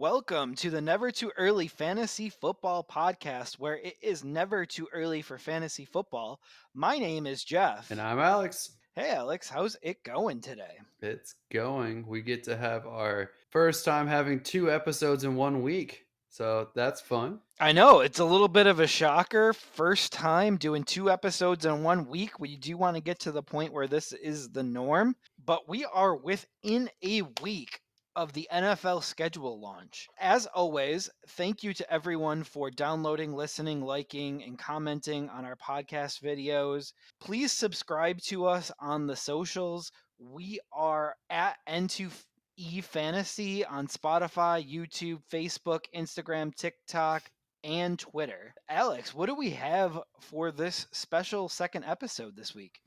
Welcome to the Never Too Early Fantasy Football Podcast, where it is never too early for fantasy football. My name is And Jeff. I'm Alex. Hey, Alex, how's it going today? It's going. We get to have our first time having two episodes in 1 week. So that's fun. I know it's a little bit of a shocker. First time doing two episodes in 1 week. We do want to get to the point where this is the norm, but we are within a week of the NFL schedule launch. As always, thank you to everyone for downloading, listening, liking, and commenting on our podcast videos. Please subscribe to us on the socials. We are at N2EFantasy on Spotify, YouTube, Facebook, Instagram, TikTok, and Twitter. Alex, what do we have for this special second episode this week?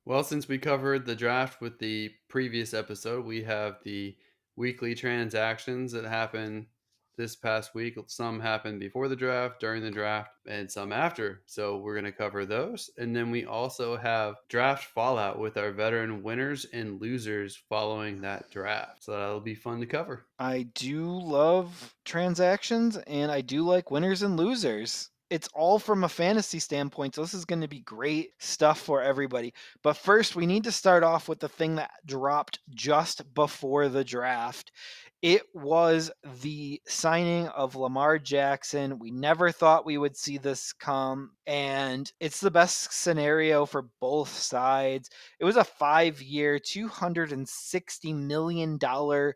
Well, since we covered the draft with the previous episode, we have the weekly transactions that happen this past week. Some happened before the draft, during the draft, and some after. So we're going to cover those. And then we also have draft fallout with our veteran winners and losers following that draft. So that'll be fun to cover. I do love transactions and I do like winners and losers. It's all from a fantasy standpoint, so this is going to be great stuff for everybody. But first, we need to start off with the thing that dropped just before the draft. It was the signing of Lamar Jackson. We never thought we would see this come, and it's the best scenario for both sides. It was a 5-year, $260 million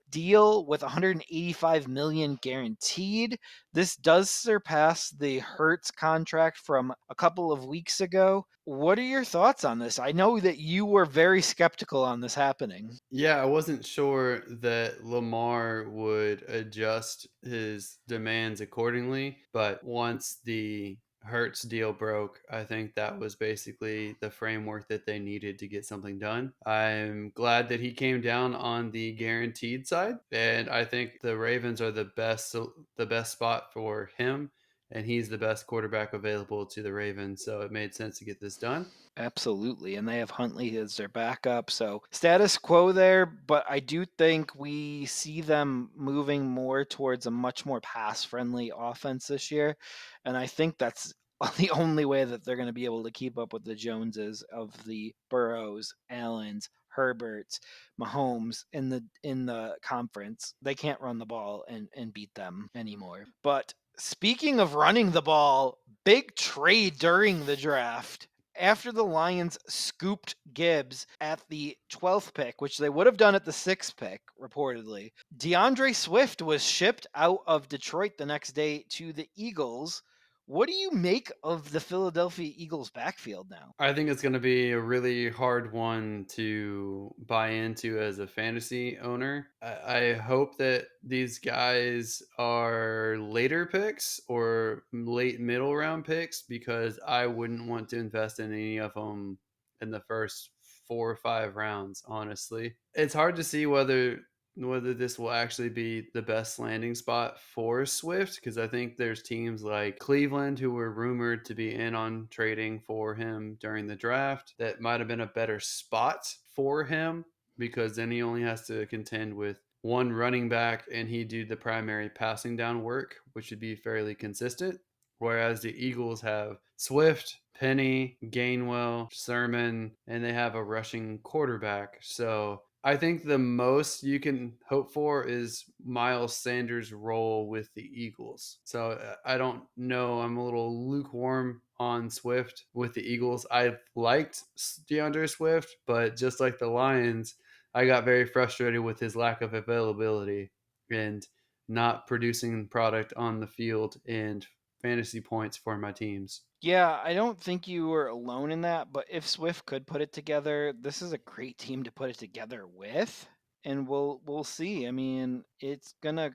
deal with $185 million guaranteed. This does surpass the Hertz contract from a couple of weeks ago. What are your thoughts on this? I know that you were very skeptical on this happening. Yeah, I wasn't sure that Lamar would adjust his demands accordingly, but once the Hertz deal broke, I think that was basically the framework that they needed to get something done. I'm glad that he came down on the guaranteed side, and I think the Ravens are the best spot for him, and he's the best quarterback available to the Ravens, so it made sense to get this done. Absolutely. And they have Huntley as their backup. So status quo there, but I do think we see them moving more towards a much more pass friendly offense this year. And I think that's the only way that they're going to be able to keep up with the Joneses of the Burrows, Allens, Herberts, Mahomes in the conference. They can't run the ball and beat them anymore. But speaking of running the ball, big trade during the draft after the Lions scooped Gibbs at the 12th pick, which they would have done at the 6th pick, reportedly, DeAndre Swift was shipped out of Detroit the next day to the Eagles. What do you make of the Philadelphia Eagles backfield now? I think it's going to be a really hard one to buy into as a fantasy owner. I hope that these guys are later picks or late middle round picks because I wouldn't want to invest in any of them in the first 4 or 5 rounds, honestly. It's hard to see whether this will actually be the best landing spot for Swift because I think there's teams like Cleveland who were rumored to be in on trading for him during the draft that might have been a better spot for him because then he only has to contend with one running back and he do the primary passing down work, which would be fairly consistent. Whereas the Eagles have Swift, Penny, Gainwell, Sermon, and they have a rushing quarterback. So I think the most you can hope for is Miles Sanders' role with the Eagles. So I don't know. I'm a little lukewarm on Swift with the Eagles. I've liked DeAndre Swift, but just like the Lions, I got very frustrated with his lack of availability and not producing product on the field and fantasy points for my teams. Yeah, I don't think you were alone in that, but if Swift could put it together, this is a great team to put it together with. And we'll see. I mean, it's gonna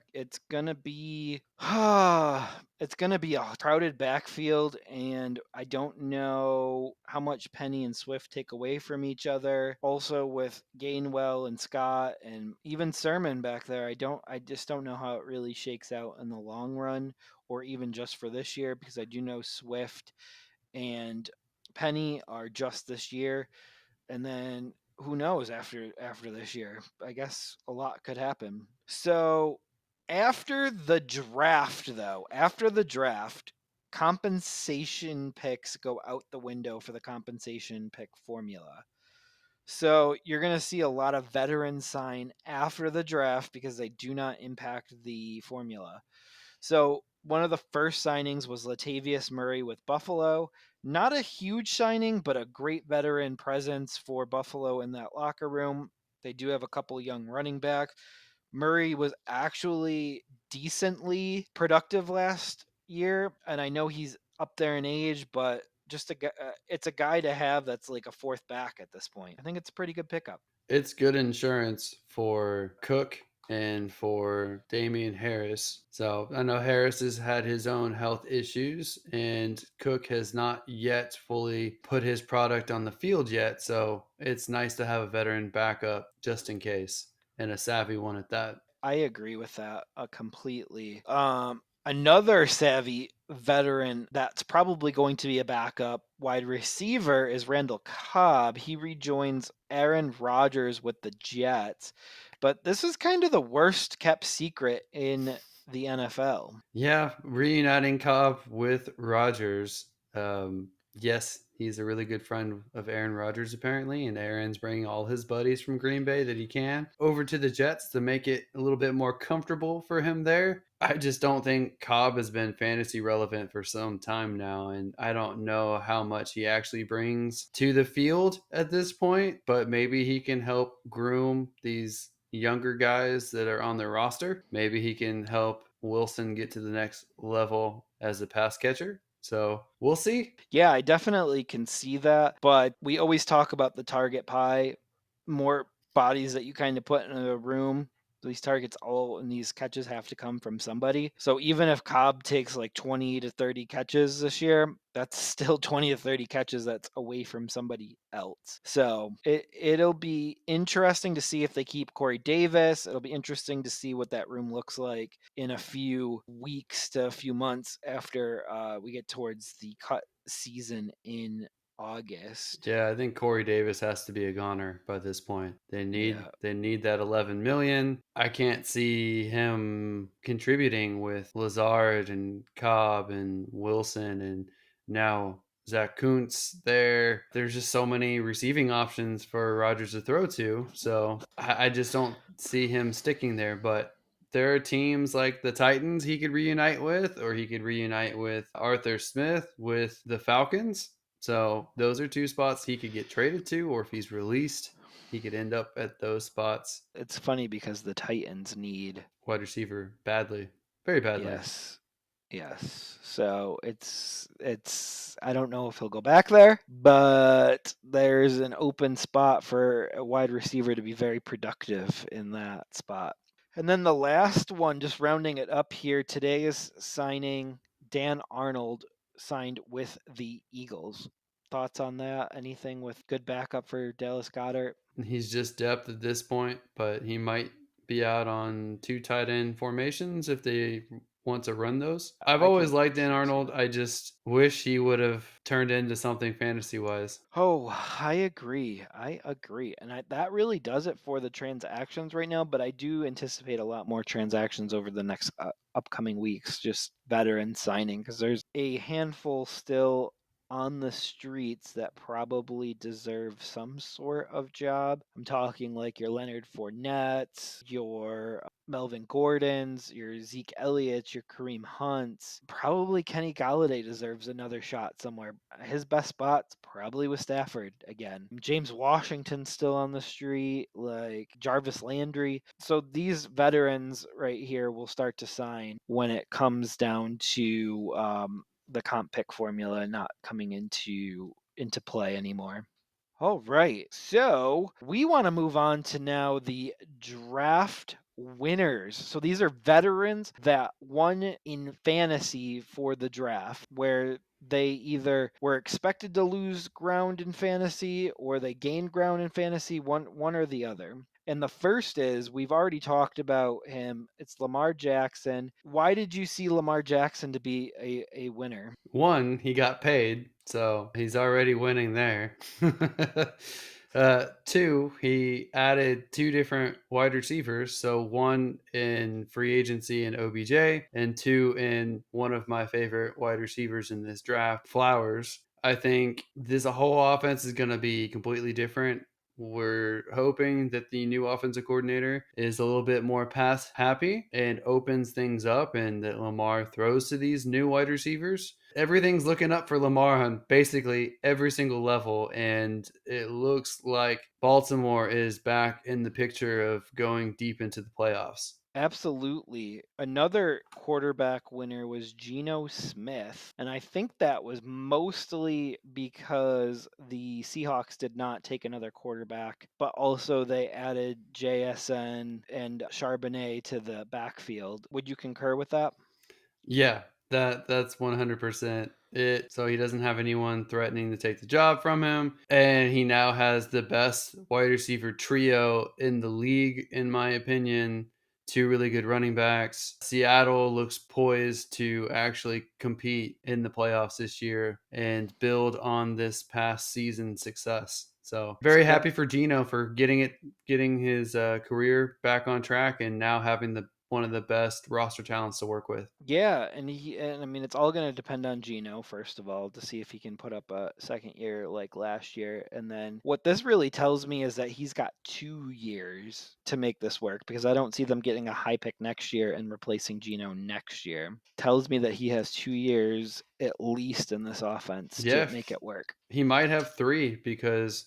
be it's gonna be a crowded backfield, and I don't know how much Penny and Swift take away from each other. Also with Gainwell and Scott and even Sermon back there, I just don't know how it really shakes out in the long run or even just for this year because I do know Swift and Penny are just this year, and then who knows after this year? I guess a lot could happen. So After the draft, though, after the draft, compensation picks go out the window for the compensation pick formula. So you're going to see a lot of veterans sign after the draft because they do not impact the formula. So one of the first signings was Latavius Murray with Buffalo. Not a huge signing, but a great veteran presence for Buffalo in that locker room. They do have a couple young running backs. Murray was actually decently productive last year, and I know he's up there in age, but it's a guy to have that's like a fourth back at this point. I think it's a pretty good pickup. It's good insurance for Cook and for Damian Harris. So I know Harris has had his own health issues, and Cook has not yet fully put his product on the field yet. So it's nice to have a veteran backup just in case, and a savvy one at that. I agree with that completely. Another savvy veteran that's probably going to be a backup wide receiver is Randall Cobb. He rejoins Aaron Rodgers with the Jets, but this is kind of the worst kept secret in the NFL. Yeah, reuniting Cobb with Rogers. Yes, he's a really good friend of Aaron Rodgers, apparently, and Aaron's bringing all his buddies from Green Bay that he can over to the Jets to make it a little bit more comfortable for him there. I just don't think Cobb has been fantasy relevant for some time now, and I don't know how much he actually brings to the field at this point, but maybe he can help groom these younger guys that are on their roster. Maybe he can help Wilson get to the next level as a pass catcher. So we'll see. Yeah, I definitely can see that, but we always talk about the target pie, more bodies that you kind of put in a room. These targets all and these catches have to come from somebody. So even if Cobb takes like 20 to 30 catches this year, that's still 20 to 30 catches that's away from somebody else. So it'll be interesting to see if they keep Corey Davis. It'll be interesting to see what that room looks like in a few weeks to a few months after we get towards the cut season in August. Yeah, I think Corey Davis has to be a goner by this point. They need Yeah, they need that 11 million. I can't see him contributing with Lazard and Cobb and Wilson and now Zach Kuntz there. There's just so many receiving options for Rodgers to throw to. So I just don't see him sticking there. But there are teams like the Titans he could reunite with, or he could reunite with Arthur Smith with the Falcons. So those are two spots he could get traded to, or if he's released, he could end up at those spots. it's funny because the Titans need Wide receiver badly, very badly. yes. Yes. So it's I don't know if he'll go back there, but there's an open spot for a wide receiver to be very productive in that spot. And then the last one, just rounding it up here, today is signing Dan Arnold signed with the Eagles. Thoughts on that? Anything with good backup for Dallas Goddard? He's just depth at this point, but he might be out on two tight end formations if they want to run those. I've I always can liked Dan see Arnold. too. I just wish he would have turned into something fantasy wise. Oh, I agree. I agree. And that really does it for the transactions right now, but I do anticipate a lot more transactions over the next upcoming weeks, just veteran signing, because there's a handful still on the streets that probably deserve some sort of job. I'm talking like your Leonard Fournettes, your Melvin Gordons, your Zeke Elliott's, your Kareem Hunts. Probably Kenny Galladay deserves another shot somewhere. His best spot's probably with Stafford again. James Washington's still on the street, like Jarvis Landry. So these veterans right here will start to sign when it comes down to the comp pick formula not coming into play anymore. All right. So we want to move on to now the draft winners. So these are veterans that won in fantasy for the draft, where they either were expected to lose ground in fantasy or they gained ground in fantasy, one or the other. And the first is we've already talked about him. It's Lamar Jackson. Why did you see Lamar Jackson to be a winner? One, he got paid, so he's already winning there. Two, he added two different wide receivers. So one in free agency in OBJ, and two in one of my favorite wide receivers in this draft, Flowers. I think this whole offense is going to be completely different. We're hoping that the new offensive coordinator is a little bit more pass happy and opens things up, and that Lamar throws to these new wide receivers. Everything's looking up for Lamar on basically every single level, and it looks like Baltimore is back in the picture of going deep into the playoffs. Absolutely. Another quarterback winner was Geno Smith. And I think that was mostly because the Seahawks did not take another quarterback, but also they added JSN and Charbonnet to the backfield. Would you concur with that? Yeah, that's 100% it. So he doesn't have anyone threatening to take the job from him, and he now has the best wide receiver trio in the league, in my opinion. Two really good running backs. Seattle looks poised to actually compete in the playoffs this year and build on this past season success. So very Yep. happy for Gino for getting his career back on track, and now having the one of the best roster talents to work with. Yeah, and I mean it's all going to depend on Gino first of all to see if he can put up a second year like last year, and then what this really tells me is that he's got 2 years to make this work because I don't see them getting a high pick next year and replacing Gino next year. Tells me that he has 2 years at least in this offense to Yeah, make it work. he might have three because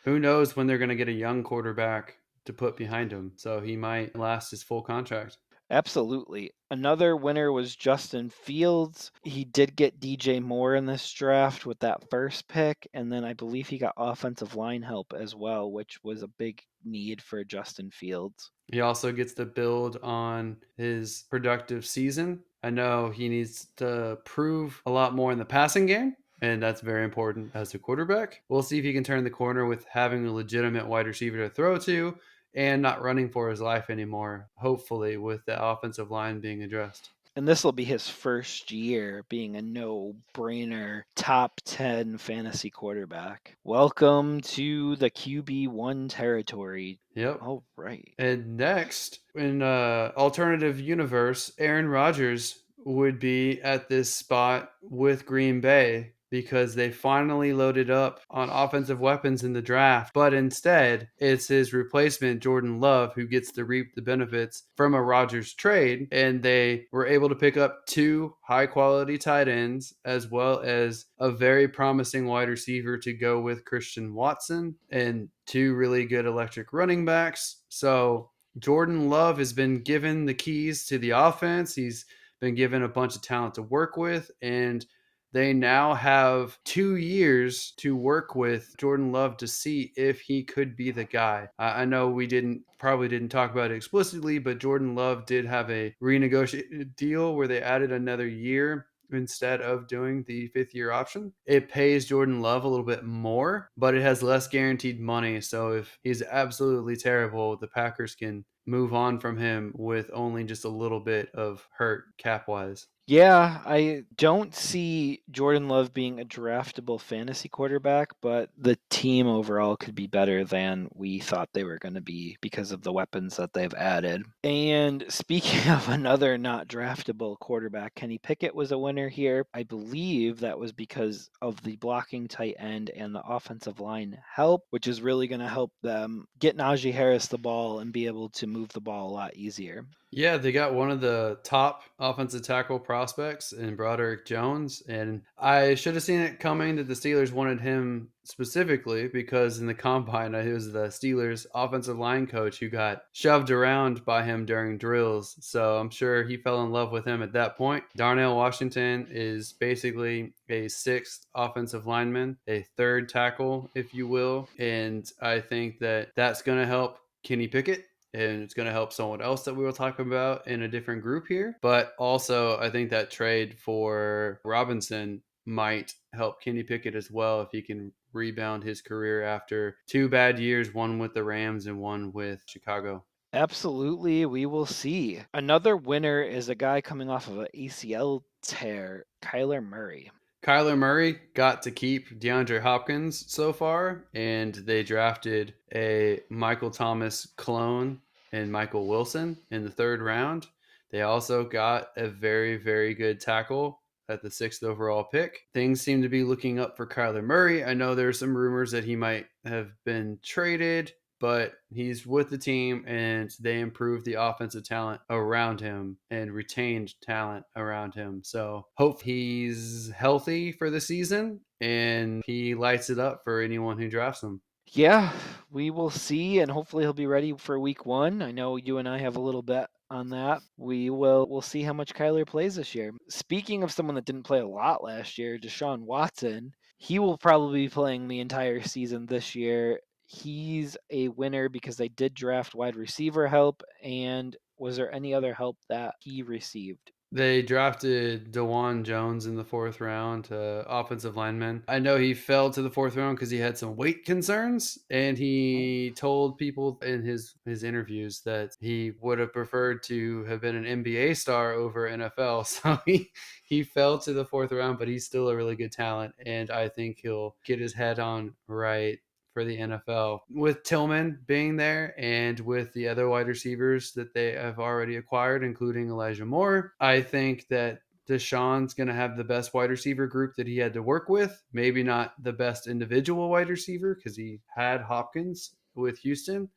who knows when they're going to get a young quarterback to put behind him. So he might last his full contract. Absolutely. Another winner was Justin Fields. He did get DJ Moore in this draft with that first pick, and then I believe he got offensive line help as well, which was a big need for Justin Fields. He also gets to build on his productive season. I know he needs to prove a lot more in the passing game, and that's very important as a quarterback. We'll see if he can turn the corner with having a legitimate wide receiver to throw to and not running for his life anymore, hopefully, with the offensive line being addressed. And this will be his first year being a no brainer top 10 fantasy quarterback. Welcome to the QB1 territory. Yep. All right. And next, in alternative universe, Aaron Rodgers would be at this spot with Green Bay because they finally loaded up on offensive weapons in the draft. But instead, it's his replacement, Jordan Love, who gets to reap the benefits from a Rodgers trade. And they were able to pick up two high quality tight ends as well as a very promising wide receiver to go with Christian Watson and two really good electric running backs. So Jordan Love has been given the keys to the offense. He's been given a bunch of talent to work with, and they now have 2 years to work with Jordan Love to see if he could be the guy. I know we didn't talk about it explicitly, but Jordan Love did have a renegotiated deal where they added another year instead of doing the fifth year option. It pays Jordan Love a little bit more, but it has less guaranteed money. So if he's absolutely terrible, the Packers can move on from him with only just a little bit of hurt cap wise. Yeah, I don't see Jordan Love being a draftable fantasy quarterback, but the team overall could be better than we thought they were going to be because of the weapons that they've added. And speaking of another not draftable quarterback, Kenny Pickett was a winner here. I believe that was because of the blocking tight end and the offensive line help, which is really going to help them get Najee Harris the ball and be able to move the ball a lot easier. Yeah, they got one of the top offensive tackle prospects in Broderick Jones, and I should have seen it coming that the Steelers wanted him specifically because in the combine, he was the Steelers' offensive line coach who got shoved around by him during drills. So I'm sure he fell in love with him at that point. Darnell Washington is basically a sixth offensive lineman, a third tackle, if you will, and I think that that's going to help Kenny Pickett, and it's going to help someone else that we will talk about in a different group here. But also, I think that trade for Robinson might help Kenny Pickett as well if he can rebound his career after two bad years, one with the Rams and one with Chicago. Absolutely, we will see. Another winner is a guy coming off of an ACL tear, Kyler Murray. Kyler Murray got to keep DeAndre Hopkins so far, and they drafted a Michael Thomas clone and Michael Wilson in the third round. They also got a very, very good tackle at the sixth overall pick. Things seem to be looking up for Kyler Murray. I know there are some rumors that he might have been traded, but he's with the team and they improved the offensive talent around him and retained talent around him. So hope he's healthy for the season and he lights it up for anyone who drafts him. Yeah, we will see, and hopefully he'll be ready for week one. I know you and I have a little bet on that. We'll see how much Kyler plays this year. Speaking of someone that didn't play a lot last year, Deshaun Watson, he will probably be playing the entire season this year. He's a winner because they did draft wide receiver help. And was there any other help that he received? They drafted Dewan Jones in the fourth round, offensive lineman. I know he fell to the fourth round because he had some weight concerns, and Oh. he told people in his interviews that he would have preferred to have been an NBA star over NFL. So he fell to the fourth round, but he's still a really good talent, and I think he'll get his head on right for the NFL. With Tillman being there and with the other wide receivers that they have already acquired, including Elijah Moore, I think that Deshaun's going to have the best wide receiver group that he had to work with. Maybe not the best individual wide receiver because he had Hopkins with Houston,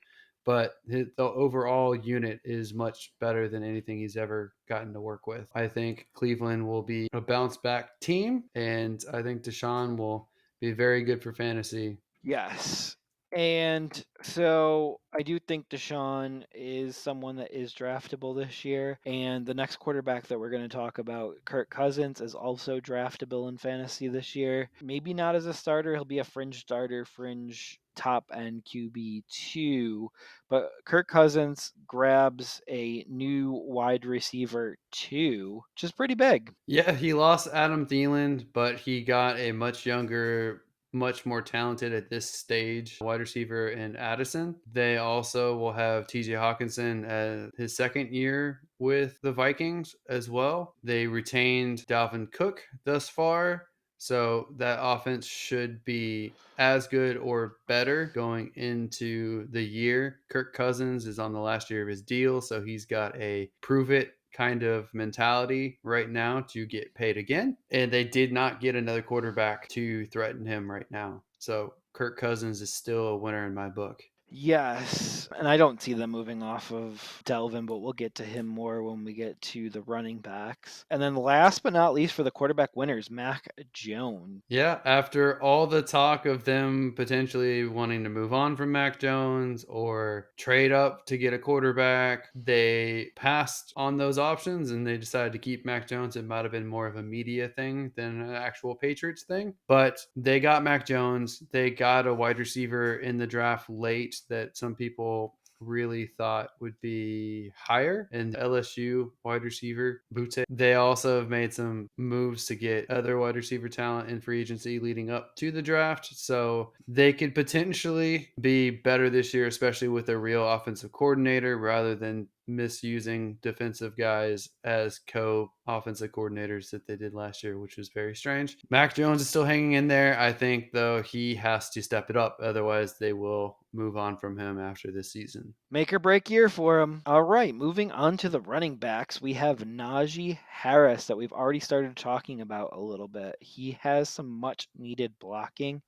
but the overall unit is much better than anything he's ever gotten to work with. I think Cleveland will be a bounce back team, and I think Deshaun will be very good for fantasy. Yes. And so I do think Deshaun is someone that is draftable this year. And the next quarterback that we're going to talk about, Kirk Cousins, is also draftable in fantasy this year. Maybe not as a starter. He'll be a fringe starter, fringe top end QB2. But Kirk Cousins grabs a new wide receiver 2, which is pretty big. Yeah, he lost Adam Thielen, but he got a much younger, much more talented at this stage wide receiver in Addison. They also will have TJ Hawkinson as his second year with the Vikings as well. They retained Dalvin Cook thus far, so that offense should be as good or better going into the year. Kirk Cousins is on the last year of his deal, so he's got a prove it kind of mentality right now to get paid again. And they did not get another quarterback to threaten him right now. So Kirk Cousins is still a winner in my book. Yes, and I don't see them moving off of Delvin, but we'll get to him more when we get to the running backs. And then last but not least for the quarterback winners, Mac Jones. Yeah, after all the talk of them potentially wanting to move on from Mac Jones or trade up to get a quarterback, they passed on those options and they decided to keep Mac Jones. It might have been more of a media thing than an actual Patriots thing, but they got Mac Jones. They got a wide receiver in the draft late that some people really thought would be higher, and LSU wide receiver Butte. They also have made some moves to get other wide receiver talent in free agency leading up to the draft. So they could potentially be better this year, especially with a real offensive coordinator rather than misusing defensive guys as co-offensive coordinators that they did last year, which was very strange. Mac Jones is still hanging in there. I think though he has to step it up, otherwise they will move on from him after this season. Make or break year for him. All right, moving on to the running backs, we have Najee Harris that we've already started talking about a little bit. He has some much needed blocking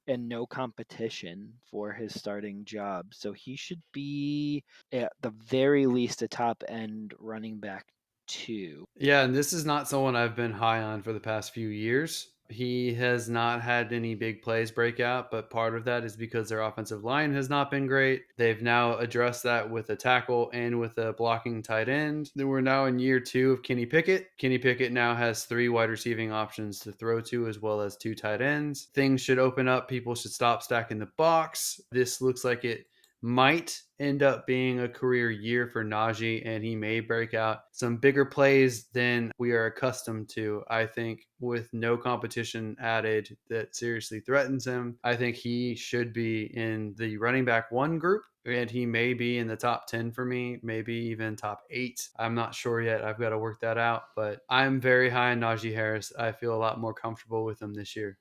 and no competition for his starting job. So he should be at the very least a top end running back two. Yeah, and this is not someone I've been high on for the past few years. He has not had any big plays break out, but part of that is because their offensive line has not been great. They've now addressed that with a tackle and with a blocking tight end. Then we're now in year two of Kenny Pickett. Kenny Pickett now has three wide receiving options to throw to, as well as two tight ends. Things should open up. People should stop stacking the box. This looks like it might end up being a career year for Najee, and he may break out some bigger plays than we are accustomed to. I think with no competition added that seriously threatens him, I think he should be in the running back one group. And he may be in the top 10 for me, maybe even top 8. I'm not sure yet. I've got to work that out. But I'm very high on Najee Harris. I feel a lot more comfortable with him this year.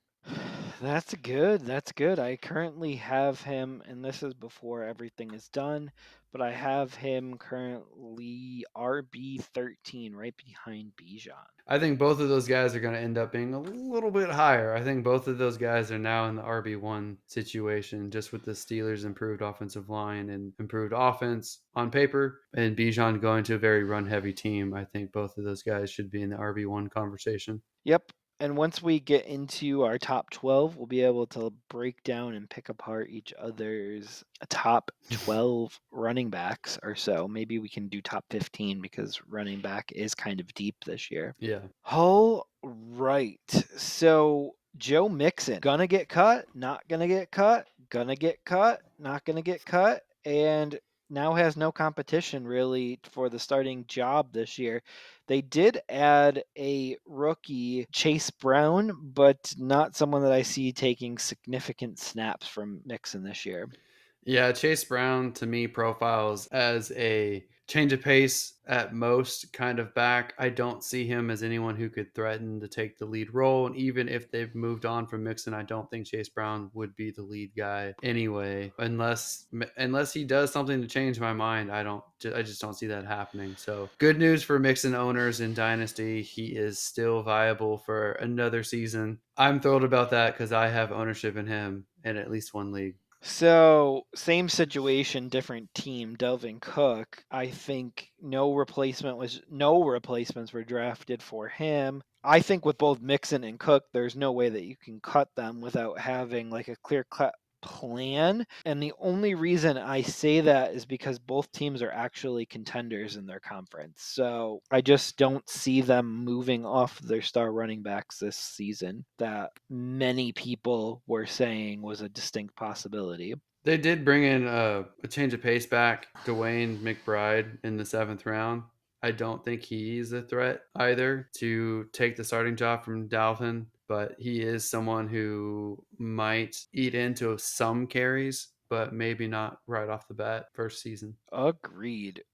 That's good. That's good. I currently have him, and this is before everything is done, but I have him currently RB13, right behind Bijan. I think both of those guys are going to end up being a little bit higher. I think both of those guys are now in the RB1 situation, just with the Steelers' improved offensive line and improved offense on paper, and Bijan going to a very run heavy team. I think both of those guys should be in the RB1 conversation. Yep. And once we get into our top 12, we'll be able to break down and pick apart each other's top 12 running backs or so. Maybe we can do top 15 because running back is kind of deep this year. Yeah. All right. So Joe Mixon, gonna get cut, not gonna get cut, gonna get cut, not gonna get cut, and now has no competition really for the starting job this year. They did add a rookie, Chase Brown, but not someone that I see taking significant snaps from Mixon this year. Yeah, Chase Brown to me profiles as a change of pace at most kind of back. I don't see him as anyone who could threaten to take the lead role. And even if they've moved on from Mixon, I don't think Chase Brown would be the lead guy anyway, unless he does something to change my mind. I just don't see that happening. So good news for Mixon owners in Dynasty. He is still viable for another season. I'm thrilled about that because I have ownership in him in at least one league. So, same situation, different team. Delvin Cook. I think no replacements were drafted for him. I think with both Mixon and Cook, there's no way that you can cut them without having like a clear cut plan. And the only reason I say that is because both teams are actually contenders in their conference. So I just don't see them moving off their star running backs this season that many people were saying was a distinct possibility. They did bring in a change of pace back, Dwayne McBride in the 7th round. I don't think he's a threat either to take the starting job from Dalvin, but he is someone who might eat into some carries, but maybe not right off the bat first season. Agreed.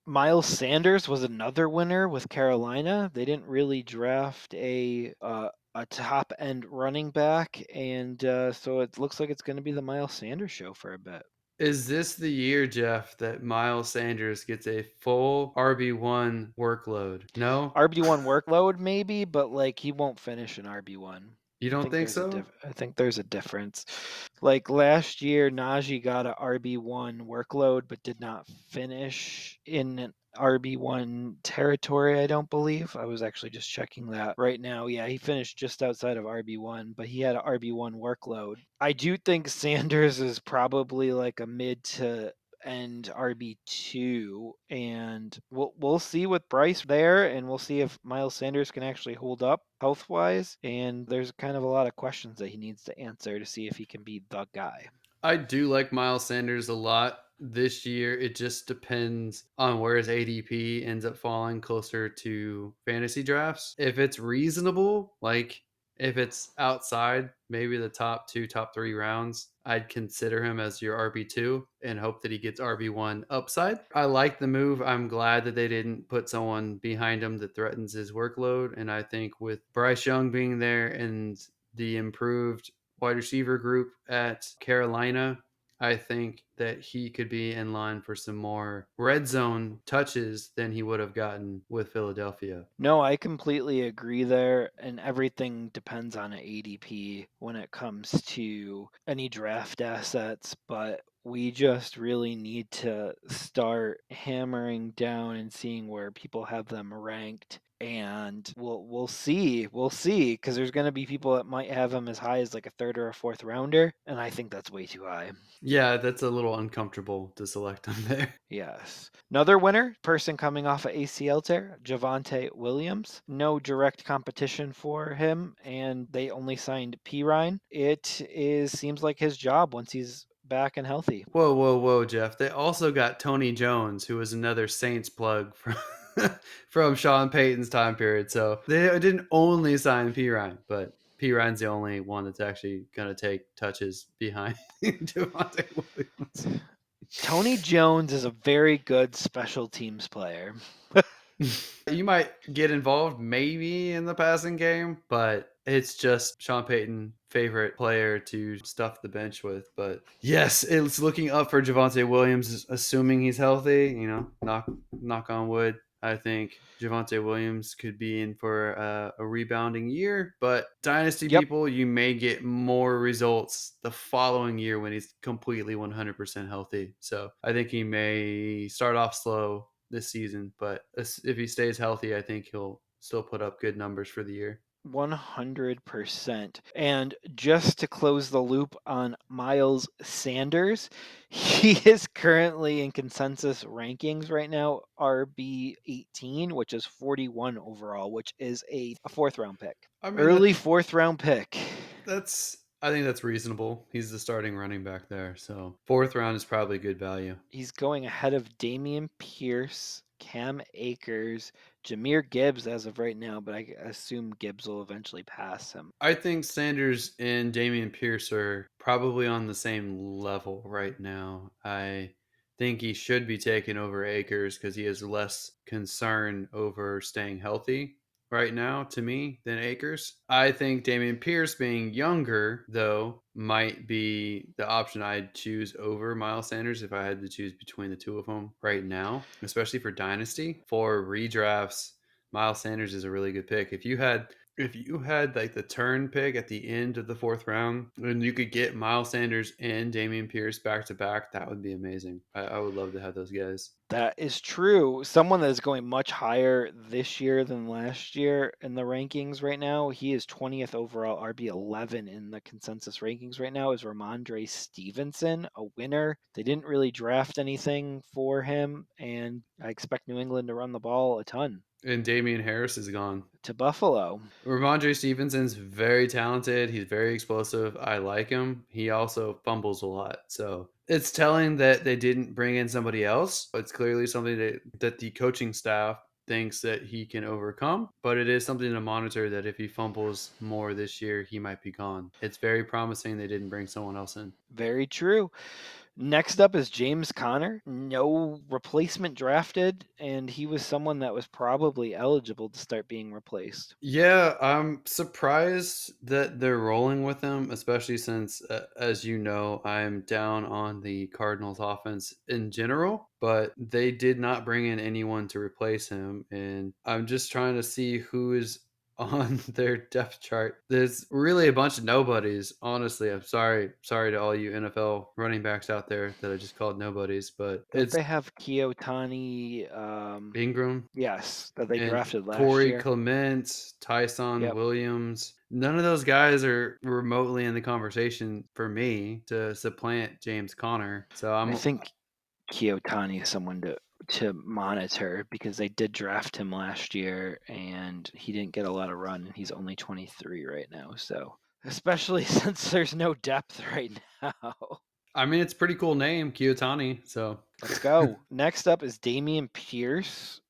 Miles Sanders was another winner with Carolina. They didn't really draft a top end running back, and so it looks like it's going to be the Miles Sanders show for a bit. Is this the year, Jeff, that Miles Sanders gets a full RB1 workload? No? RB1 workload maybe, but like he won't finish an RB1. You don't think so? I think there's a difference. Like last year, Najee got a RB1 workload, but did not finish in an RB1 territory, I don't believe. I was actually just checking that right now. Yeah, he finished just outside of RB1, but he had an RB1 workload. I do think Sanders is probably like a mid to and RB2, and we'll see with Bryce there, and we'll see if Miles Sanders can actually hold up health wise. And there's kind of a lot of questions that he needs to answer to see if he can be the guy. I do like Miles Sanders a lot this year. It just depends on where his ADP ends up falling closer to fantasy drafts. If it's reasonable, like if it's outside maybe the top 2, top 3 rounds, I'd consider him as your RB2 and hope that he gets RB1 upside. I like the move. I'm glad that they didn't put someone behind him that threatens his workload. And I think with Bryce Young being there and the improved wide receiver group at Carolina, I think that he could be in line for some more red zone touches than he would have gotten with Philadelphia. No, I completely agree there, and everything depends on an ADP when it comes to any draft assets, but we just really need to start hammering down and seeing where people have them ranked. And we'll see because there's going to be people that might have them as high as like a third or a fourth rounder, and I think that's way too high. Yeah, that's a little uncomfortable to select him there. Yes. Another winner, person coming off a ACL tear, Javante Williams. No direct competition for him, and they only signed P. Ryan. It is seems like his job once he's back and healthy. Whoa, whoa, whoa, Jeff. They also got Tony Jones, who was another Saints plug from from Sean Payton's time period. So they didn't only sign P Ryan, but P Ryan's the only one that's actually going to take touches behind Javante Williams. Tony Jones is a very good special teams player. You might get involved maybe in the passing game, but it's just Sean Payton favorite player to stuff the bench with. But yes, it's looking up for Javante Williams, assuming he's healthy. Knock on wood. I think Javante Williams could be in for a rebounding year, but dynasty Yep, people, you may get more results the following year when he's completely 100% healthy. So I think he may start off slow this season, but if he stays healthy, I think he'll still put up good numbers for the year. 100%. And just to close the loop on Miles Sanders, he is currently in consensus rankings right now, RB 18, which is 41 overall, which is a fourth round pick. I mean, Early fourth round pick. that's I think that's reasonable. He's the starting running back there, so fourth round is probably good value. He's going ahead of Damian Pierce, Cam Akers, Jameer Gibbs as of right now, but I assume Gibbs will eventually pass him. I think Sanders and Damian Pierce are probably on the same level right now. I think he should be taken over Akers because he has less concern over staying healthy right now to me than Akers. I think Damian Pierce being younger, though, might be the option I'd choose over Miles Sanders if I had to choose between the two of them right now, especially for Dynasty. For redrafts, Miles Sanders is a really good pick. If you had like the turn pick at the end of the fourth round and you could get Miles Sanders and Damian Pierce back to back, that would be amazing. I would love to have those guys. That is true. Someone that is going much higher this year than last year in the rankings right now. He is 20th overall, RB11 in the consensus rankings right now, is Ramondre Stevenson, a winner. They didn't really draft anything for him, and I expect New England to run the ball a ton And Damian Harris is gone. to Buffalo. Ramondre Stevenson's very talented. He's very explosive. I like him. He also fumbles a lot. So it's telling that they didn't bring in somebody else. It's clearly something that the coaching staff thinks that he can overcome, but it is something to monitor that if he fumbles more this year, he might be gone. It's very promising they didn't bring someone else in. Very true. Next up is James Conner. No replacement drafted, and he was someone that was probably eligible to start being replaced. Yeah, I'm surprised that they're rolling with him, especially since, as you know, I'm down on the Cardinals offense in general, but they did not bring in anyone to replace him. And I'm just trying to see who is on their depth chart. There's really a bunch of nobodies. Honestly, I'm sorry. Sorry to all you NFL running backs out there that I just called nobodies, but Don't it's they have Kiyotani? Ingram Yes, that they and drafted last Corey year. Clement, Tyson Yep. Williams. None of those guys are remotely in the conversation for me to supplant James Conner. So I I'm think Kiyotani is someone to monitor because they did draft him last year and he didn't get a lot of run and he's only 23 right now. So, especially since there's no depth right now. I mean it's a pretty cool name, Kiyotani. So Let's go. Next up is Damian Pierce.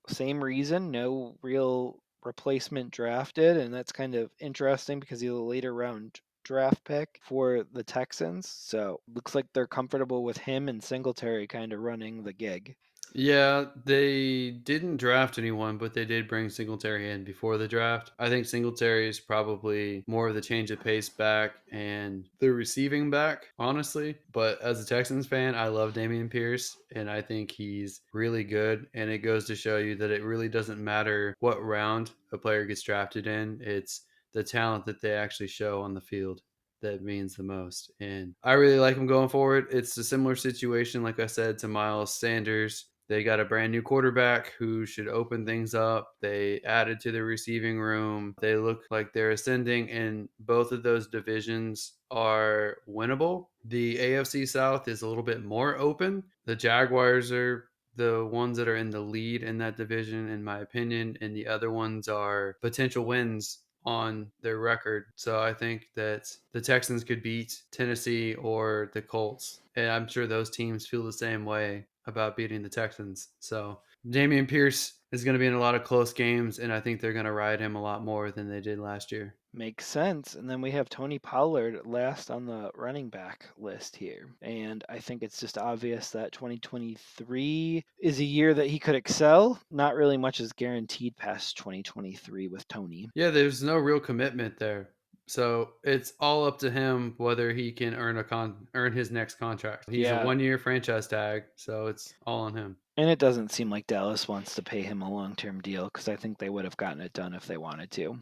Same reason, no real replacement drafted, and that's kind of interesting because he's a later round draft pick for the Texans. So looks like they're comfortable with him and Singletary kind of running the gig. yeah, they didn't draft anyone, but they did bring Singletary in before the draft. I think Singletary is probably more of the change of pace back and the receiving back, honestly. But as a Texans fan, I love Damian Pierce, and I think he's really good. And it goes to show you that it really doesn't matter what round a player gets drafted in, it's the talent that they actually show on the field that means the most. And I really like him going forward. It's a similar situation, like I said, to Miles Sanders. They got a brand new quarterback who should open things up. They added to the receiving room. They look like they're ascending, and both of those divisions are winnable. The AFC South is a little bit more open. The Jaguars are the ones that are in the lead in that division, in my opinion, and the other ones are potential wins on their record. So I think that the Texans could beat Tennessee or the Colts. And I'm sure those teams feel the same way about beating the Texans. So Damian Pierce is going to be in a lot of close games, and I think they're going to ride him a lot more than they did last year. Makes sense. And then we have Tony Pollard last on the running back list here. And I think it's just obvious that 2023 is a year that he could excel. Not really much is guaranteed past 2023 with Tony. Yeah, there's no real commitment there. So it's all up to him whether he can earn his next contract. He's a Yeah. 1 year franchise tag, so it's all on him. And it doesn't seem like Dallas wants to pay him a long term deal because I think they would have gotten it done if they wanted to.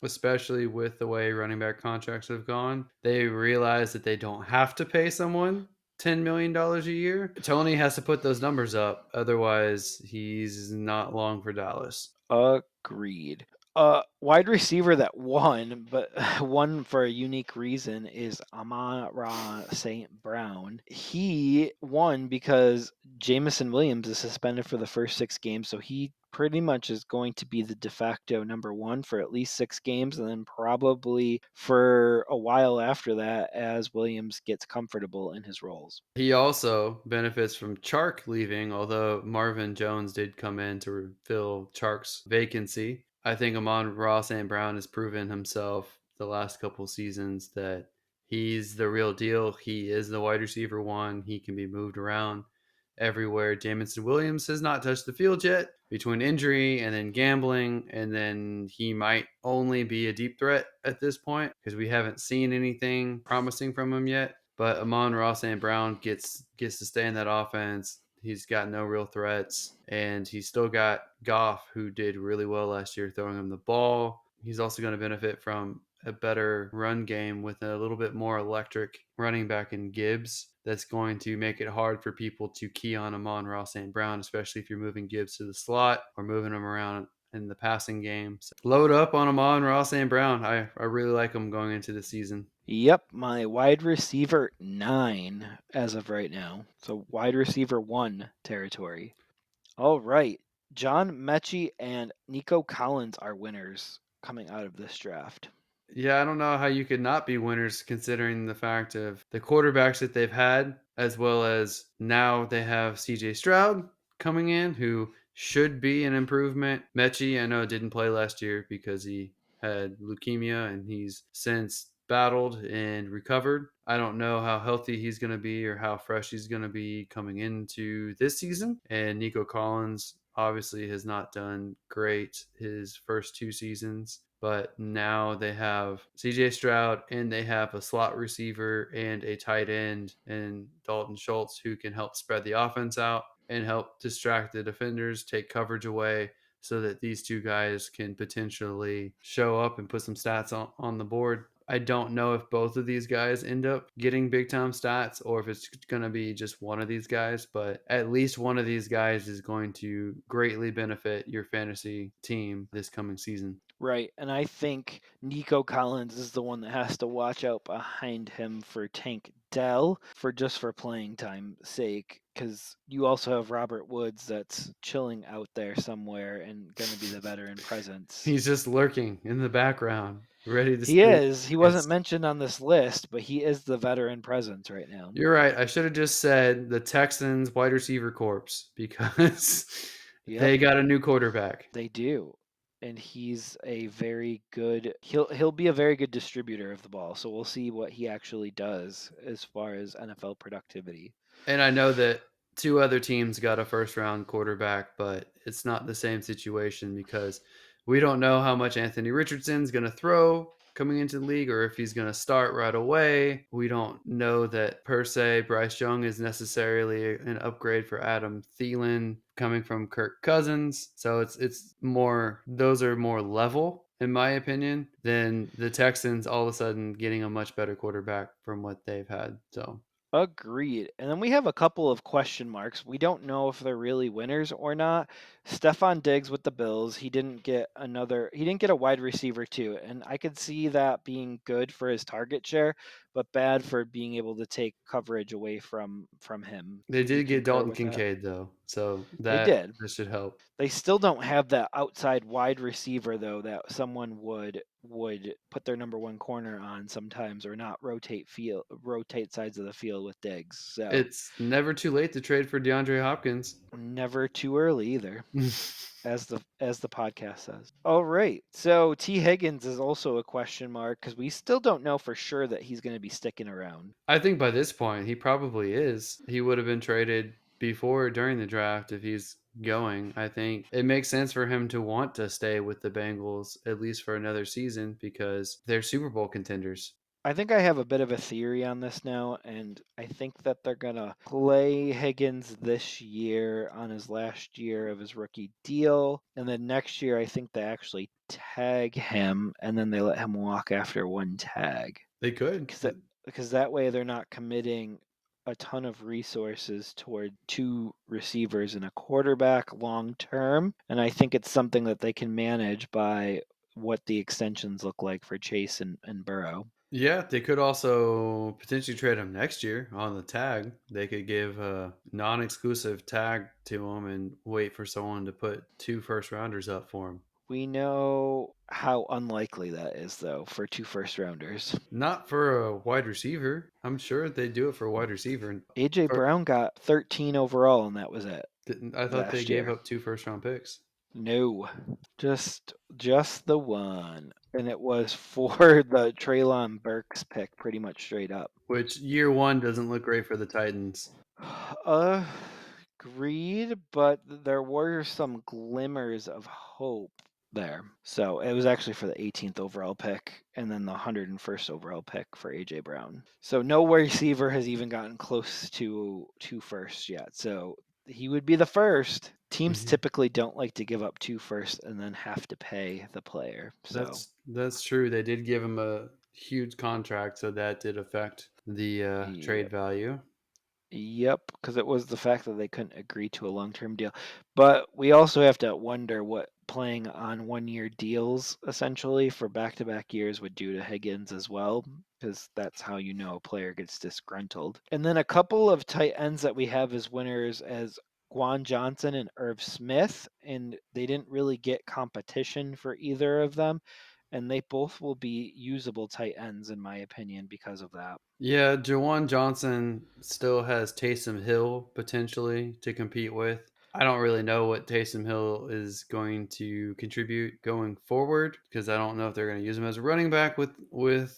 Especially with the way running back contracts have gone. They realize that they don't have to pay someone $10 million a year. Tony has to put those numbers up, otherwise he's not long for Dallas. Agreed. Wide receiver that won, but won for a unique reason is Amon-Ra St. Brown. He won because Jamison Williams is suspended for the first 6 games, so he pretty much is going to be the de facto number one for at least 6 games, and then probably for a while after that as Williams gets comfortable in his roles. He also benefits from Chark leaving, although Marvin Jones did come in to fill Chark's vacancy. I think Amon Ross and Brown has proven himself the last couple seasons that he's the real deal. He is the wide receiver one. He can be moved around everywhere. Jamison Williams has not touched the field yet between injury and then gambling, and then he might only be a deep threat at this point because we haven't seen anything promising from him yet. But Amon Ross and Brown gets to stay in that offense. He's got no real threats, and he's still got Goff, who did really well last year, throwing him the ball. He's also going to benefit from a better run game with a little bit more electric running back in Gibbs. That's going to make it hard for people to key on Amon Ross and Brown, especially if you're moving Gibbs to the slot or moving him around in the passing game. So load up on Amon Ross and Brown. I really like them going into the season. Yep, my wide receiver 9 as of right now. So wide receiver 1 territory. All right. John Mechie and Nico Collins are winners coming out of this draft. Yeah, I don't know how you could not be winners considering the fact of the quarterbacks that they've had, as well as now they have CJ Stroud coming in, who should be an improvement. Mechie, I know, didn't play last year because he had leukemia and he's since battled and recovered. I don't know how healthy he's going to be or how fresh he's going to be coming into this season. And Nico Collins obviously has not done great his first 2 seasons, but now they have CJ Stroud and they have a slot receiver and a tight end and Dalton Schultz who can help spread the offense out and help distract the defenders, take coverage away so that these two guys can potentially show up and put some stats on the board. I don't know if both of these guys end up getting big time stats or if it's going to be just one of these guys, but at least one of these guys is going to greatly benefit your fantasy team this coming season. Right, and I think Nico Collins is the one that has to watch out behind him for Tank Dell for playing time sake, because you also have Robert Woods that's chilling out there somewhere and going to be the veteran presence. He's just lurking in the background, ready to He steal is. He wasn't seconds. mentioned on this list, but he is the veteran presence right now. You're right. I should have just said the Texans wide receiver corps because Yep, they got a new quarterback. they do. And he's a very good he'll be a very good distributor of the ball. So we'll see what he actually does as far as NFL productivity. And I know that two other teams got a first round quarterback, but it's not the same situation because we don't know how much Anthony Richardson's going to throw coming into the league or if he's going to start right away. We don't know that per se Bryce Young is necessarily an upgrade for Adam Thielen coming from Kirk Cousins. So it's more those are more level in my opinion than the Texans all of a sudden getting a much better quarterback from what they've had. So Agreed. And then we have a couple of question marks. We don't know if they're really winners or not. Stefan Diggs with the Bills, he didn't get a wide receiver too. And I could see that being good for his target share, but bad for being able to take coverage away from him. they Would you did get concur Dalton with that? Kincaid though. So They that did. that should help. They still don't have that outside wide receiver though that someone would put their number one corner on sometimes or not rotate sides of the field with Diggs. So It's never too late to trade for DeAndre Hopkins. never too early either, as the podcast says. All right. So T. Higgins is also a question mark because we still don't know for sure that he's going to be sticking around. I think by this point, he probably is. He would have been traded before or during the draft if he's going. I think it makes sense for him to want to stay with the Bengals at least for another season because they're Super Bowl contenders. I think I have a bit of a theory on this now, and I think that they're gonna play Higgins this year on his last year of his rookie deal, and then next year I think they actually tag him, and then they let him walk after one tag, They could. because that way they're not committing a ton of resources toward two receivers and a quarterback long term, and I think it's something that they can manage by what the extensions look like for Chase and Burrow. Yeah, they could also potentially trade him next year on the tag. They could give a non-exclusive tag to him and wait for someone to put two first rounders up for him. We know how unlikely that is, though, for two first rounders. Not for a wide receiver. I'm sure they do it for a wide receiver. AJ For, Brown got 13 overall, and that was it I thought they last gave year. up two first round picks. No, just the one, and it was for the Traylon Burks pick, pretty much straight up. Which year one doesn't look great for the Titans. Uh, Agreed, but there were some glimmers of hope there. So it was actually for the 18th overall pick and then the 101st overall pick for AJ Brown. So no receiver has even gotten close to two firsts yet. So he would be the first. Teams Mhm. typically don't like to give up two firsts and then have to pay the player. So That's true. They did give him a huge contract, so that did affect the yeah. trade value. Yep, because it was the fact that they couldn't agree to a long-term deal. But we also have to wonder what playing on one-year deals essentially for back-to-back years would do to Higgins as well, because that's how you know a player gets disgruntled. And then a couple of tight ends that we have as winners as Quan Johnson and Irv Smith, and they didn't really get competition for either of them, and they both will be usable tight ends in my opinion because of that. Yeah, Jawan Johnson still has Taysom Hill potentially to compete with. I don't really know what Taysom Hill is going to contribute going forward because I don't know if they're going to use him as a running back with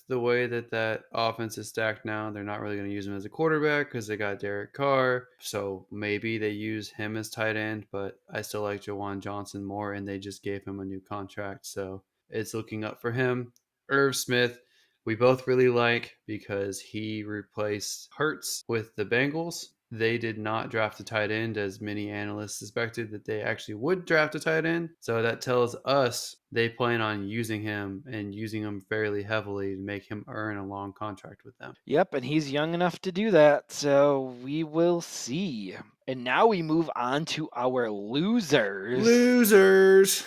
the way that offense is stacked now. They're not really going to use him as a quarterback because they got Derek Carr. So maybe they use him as tight end, but I still like Jawan Johnson more, and they just gave him a new contract, so it's looking up for him. Irv Smith, we both really like because he replaced Hurts with the Bengals. They did not draft a tight end, as many analysts suspected that they actually would draft a tight end. So that tells us they plan on using him and using him fairly heavily to make him earn a long contract with them. Yep, and he's young enough to do that, so we will see. And now we move on to our losers, Losers.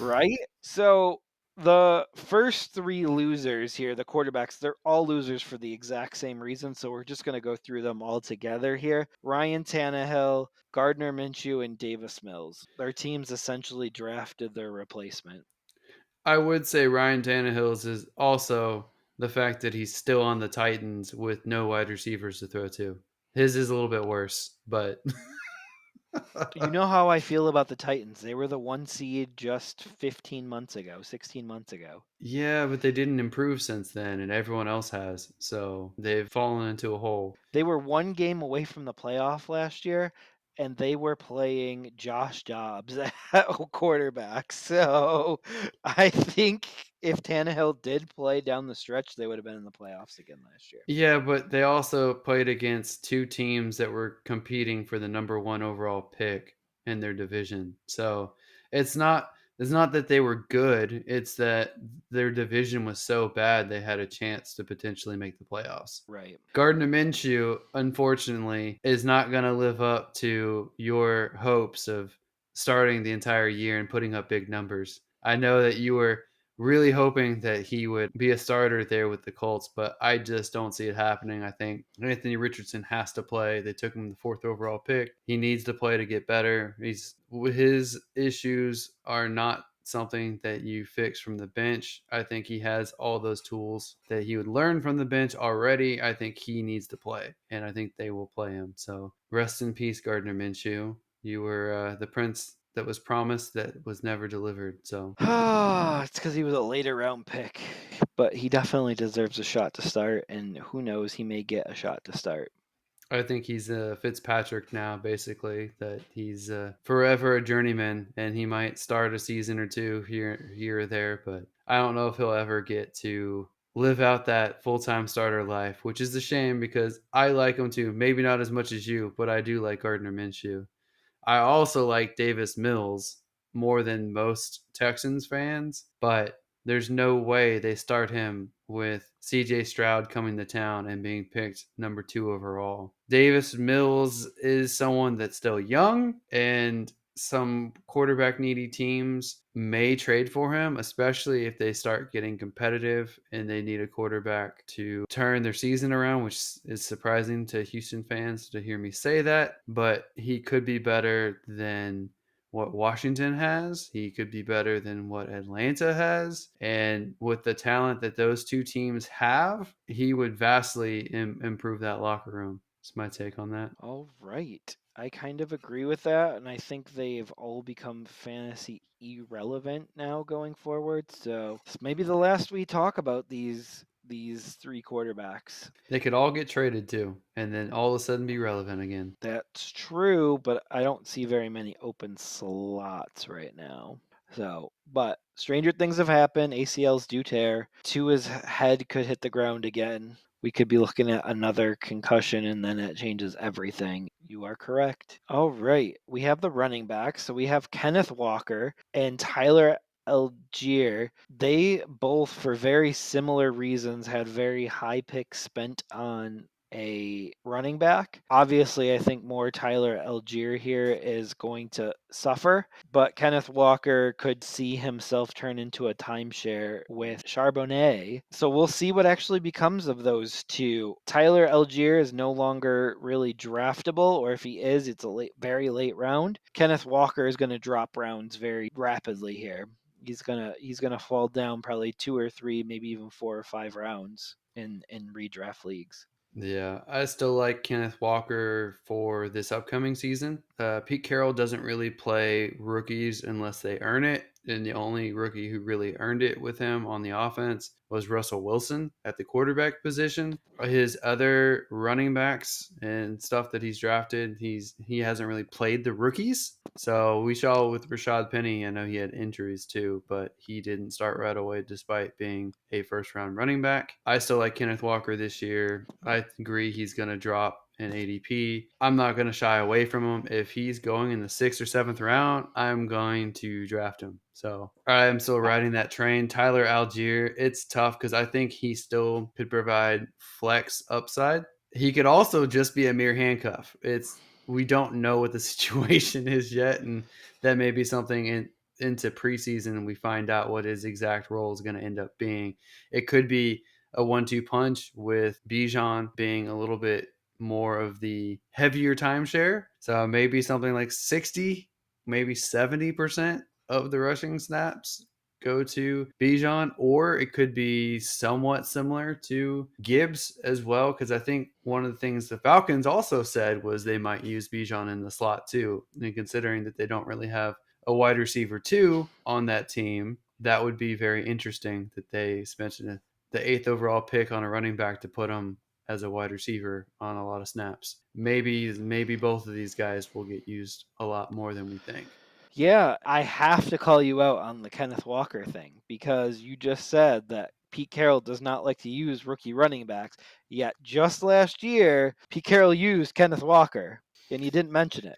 right? So the first three losers here, the quarterbacks, they're all losers for the exact same reason. So we're just going to go through them all together here. Ryan Tannehill, Gardner Minshew, and Davis Mills. Their teams essentially drafted their replacement. I would say Ryan Tannehill's is also the fact that he's still on the Titans with no wide receivers to throw to. His is a little bit worse, but You know how I feel about the Titans. They were the one seed just 15 months ago, 16 months ago. yeah, but they didn't improve since then, and everyone else has. So they've fallen into a hole. They were one game away from the playoff last year, and they were playing Josh Dobbs at quarterback. So I think if Tannehill did play down the stretch, they would have been in the playoffs again last year. Yeah, but they also played against two teams that were competing for the number one overall pick in their division. So it's not that they were good, it's that their division was so bad they had a chance to potentially make the playoffs. Right. Gardner Minshew, unfortunately, is not going to live up to your hopes of starting the entire year and putting up big numbers. I know that you were really hoping that he would be a starter there with the Colts, but I just don't see it happening. I think Anthony Richardson has to play. They took him the fourth overall pick. He needs to play to get better. His issues are not something that you fix from the bench. I think he has all those tools that he would learn from the bench already. I think he needs to play, and I think they will play him. So rest in peace, Gardner Minshew. You were the prince that was promised that was never delivered. So It's because he was a later round pick, but he definitely deserves a shot to start, and who knows, he may get a shot to start. I think he's a Fitzpatrick now, basically. That he's forever a journeyman, and he might start a season or two here or there. But I don't know if he'll ever get to live out that full time starter life, which is a shame because I like him too. Maybe not as much as you, but I do like Gardner Minshew. I also like Davis Mills more than most Texans fans, but there's no way they start him with CJ Stroud coming to town and being picked number 2 overall. Davis Mills is someone that's still young, and some quarterback needy teams may trade for him, especially if they start getting competitive and they need a quarterback to turn their season around, which is surprising to Houston fans to hear me say that. But he could be better than what Washington has. He could be better than what Atlanta has. And with the talent that those two teams have, he would vastly improve that locker room. That's my take on that. All right. I kind of agree with that, and I think they've all become fantasy irrelevant now going forward. So this may be the last we talk about these three quarterbacks. They could all get traded too, and then all of a sudden be relevant again. That's true, but I don't see very many open slots right now. So, but stranger things have happened. ACLs do tear. Tua's head could hit the ground again. We could be looking at another concussion, and then it changes everything. You are correct. All right. We have the running backs. So we have Kenneth Walker and Tyler Algier. They both, for very similar reasons, had very high picks spent on a running back. Obviously, I think more Tyler Algier here is going to suffer, but Kenneth Walker could see himself turn into a timeshare with Charbonnet. So we'll see what actually becomes of those two. Tyler Algier is no longer really draftable, or if he is, it's a very late round. Kenneth Walker is going to drop rounds very rapidly here. He's gonna fall down probably 2 or 3, maybe even 4 or 5 rounds in redraft leagues. Yeah, I still like Kenneth Walker for this upcoming season. Pete Carroll doesn't really play rookies unless they earn it. And the only rookie who really earned it with him on the offense was Russell Wilson at the quarterback position. His other running backs and stuff that he's drafted, he hasn't really played the rookies. So we saw with Rashad Penny, I know he had injuries too, but he didn't start right away despite being a first round running back. I still like Kenneth Walker this year. I agree he's going to drop in ADP. I'm not going to shy away from him. If he's going in the 6th or 7th round, I'm going to draft him. So I'm still riding that train. Tyler Algier, it's tough because I think he still could provide flex upside. He could also just be a mere handcuff. It's We don't know what the situation is yet, and that may be something into preseason and we find out what his exact role is going to end up being. It could be a 1-2 punch with Bijan being a little bit more of the heavier timeshare. So maybe something like 60, maybe 70% of the rushing snaps go to Bijan, or it could be somewhat similar to Gibbs as well. Because I think one of the things the Falcons also said was they might use Bijan in the slot too. And considering that they don't really have a wide receiver two on that team, that would be very interesting that they spent the 8th overall pick on a running back to put him as a wide receiver on a lot of snaps. Maybe both of these guys will get used a lot more than we think. Yeah, I have to call you out on the Kenneth Walker thing because you just said that Pete Carroll does not like to use rookie running backs. Yet just last year, Pete Carroll used Kenneth Walker, and you didn't mention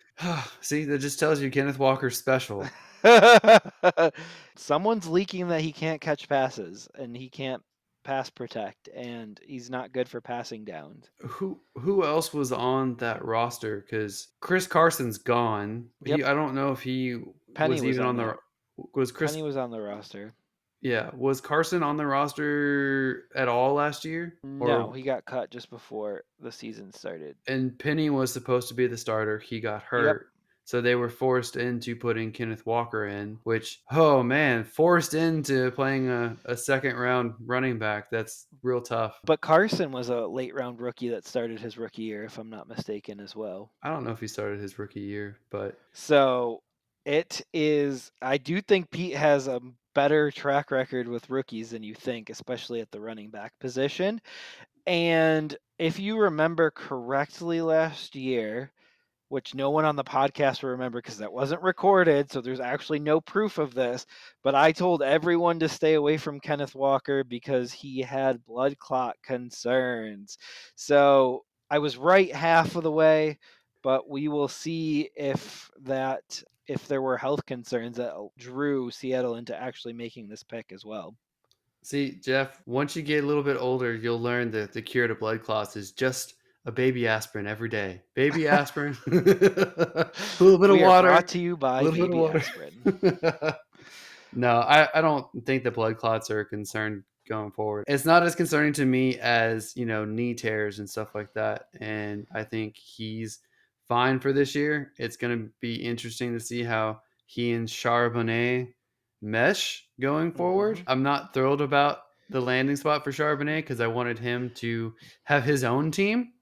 See, that just tells you Kenneth Walker's special. it. Someone's leaking that he can't catch passes and he can't pass protect, and he's not good for passing downs. Who else was on that roster? Because Chris Carson's gone. Yep, I don't know if he Penny was was even on on that. the was Chris. Penny was on the roster. Yeah, was Carson on the roster at all last year? No, Or he got cut just before the season started. and Penny was supposed to be the starter, he got Yep. hurt, so they were forced into putting Kenneth Walker in, which, oh man, forced into playing a second round running back, that's real tough. But Carson was a late round rookie that started his rookie year, if I'm not mistaken, as well. I don't know if he started his rookie year, but So it is, I do think Pete has a better track record with rookies than you think, especially at the running back position. And if you remember correctly last year, which no one on the podcast will remember because that wasn't recorded, so there's actually no proof of this. But I told everyone to stay away from Kenneth Walker because he had blood clot concerns. So I was right half of the way, but we will see if there were health concerns that drew Seattle into actually making this pick as well. see, Jeff, once you get a little bit older, you'll learn that the cure to blood clots is just a baby aspirin every day. Baby aspirin, a little bit of We are water, brought to you a by little bit of Baby water. Aspirin. No, I don't think the blood clots are a concern going forward. It's not as concerning to me as, knee tears and stuff like that. And I think he's fine for this year. It's going to be interesting to see how he and Charbonnet mesh going forward. Hmm. I'm not thrilled about the landing spot for Charbonnet because I wanted him to have his own team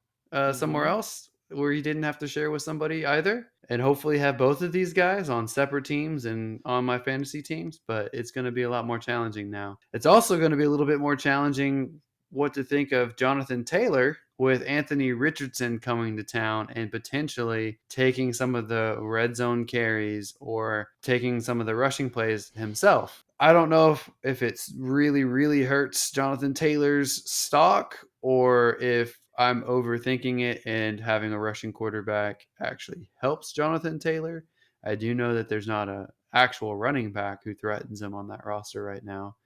somewhere Hmm. else where he didn't have to share with somebody either. And hopefully have both of these guys on separate teams and on my fantasy teams, but it's going to be a lot more challenging now. It's also going to be a little bit more challenging what to think of Jonathan Taylor with Anthony Richardson coming to town and potentially taking some of the red zone carries or taking some of the rushing plays himself. I don't know if it's really, really hurts Jonathan Taylor's stock or if I'm overthinking it and having a rushing quarterback actually helps Jonathan Taylor. I do know that there's not a actual running back who threatens him on that roster right now.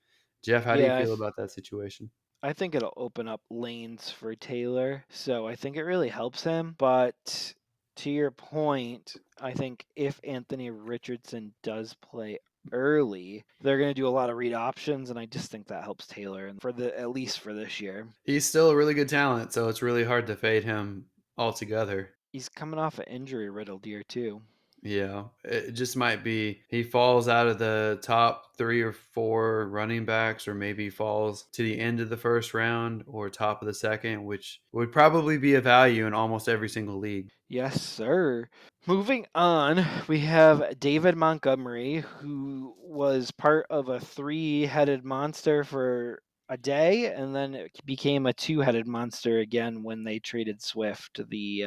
Jeff, how do you Yeah, feel about that situation? I think it'll open up lanes for Taylor. So I think it really helps him. But to your point, I think if Anthony Richardson does play early, they're going to do a lot of read options, and I just think that helps Taylor, and for the at least for this year. He's still a really good talent, so it's really hard to fade him altogether. He's coming off an injury riddled year too. Yeah, it just might be he falls out of the top 3 or 4 running backs or maybe falls to the end of the first round or top of the second, which would probably be a value in almost every single league. Yes, sir. Moving on, we have David Montgomery, who was part of a three-headed monster for a day, and then it became a two-headed monster again when they traded Swift. The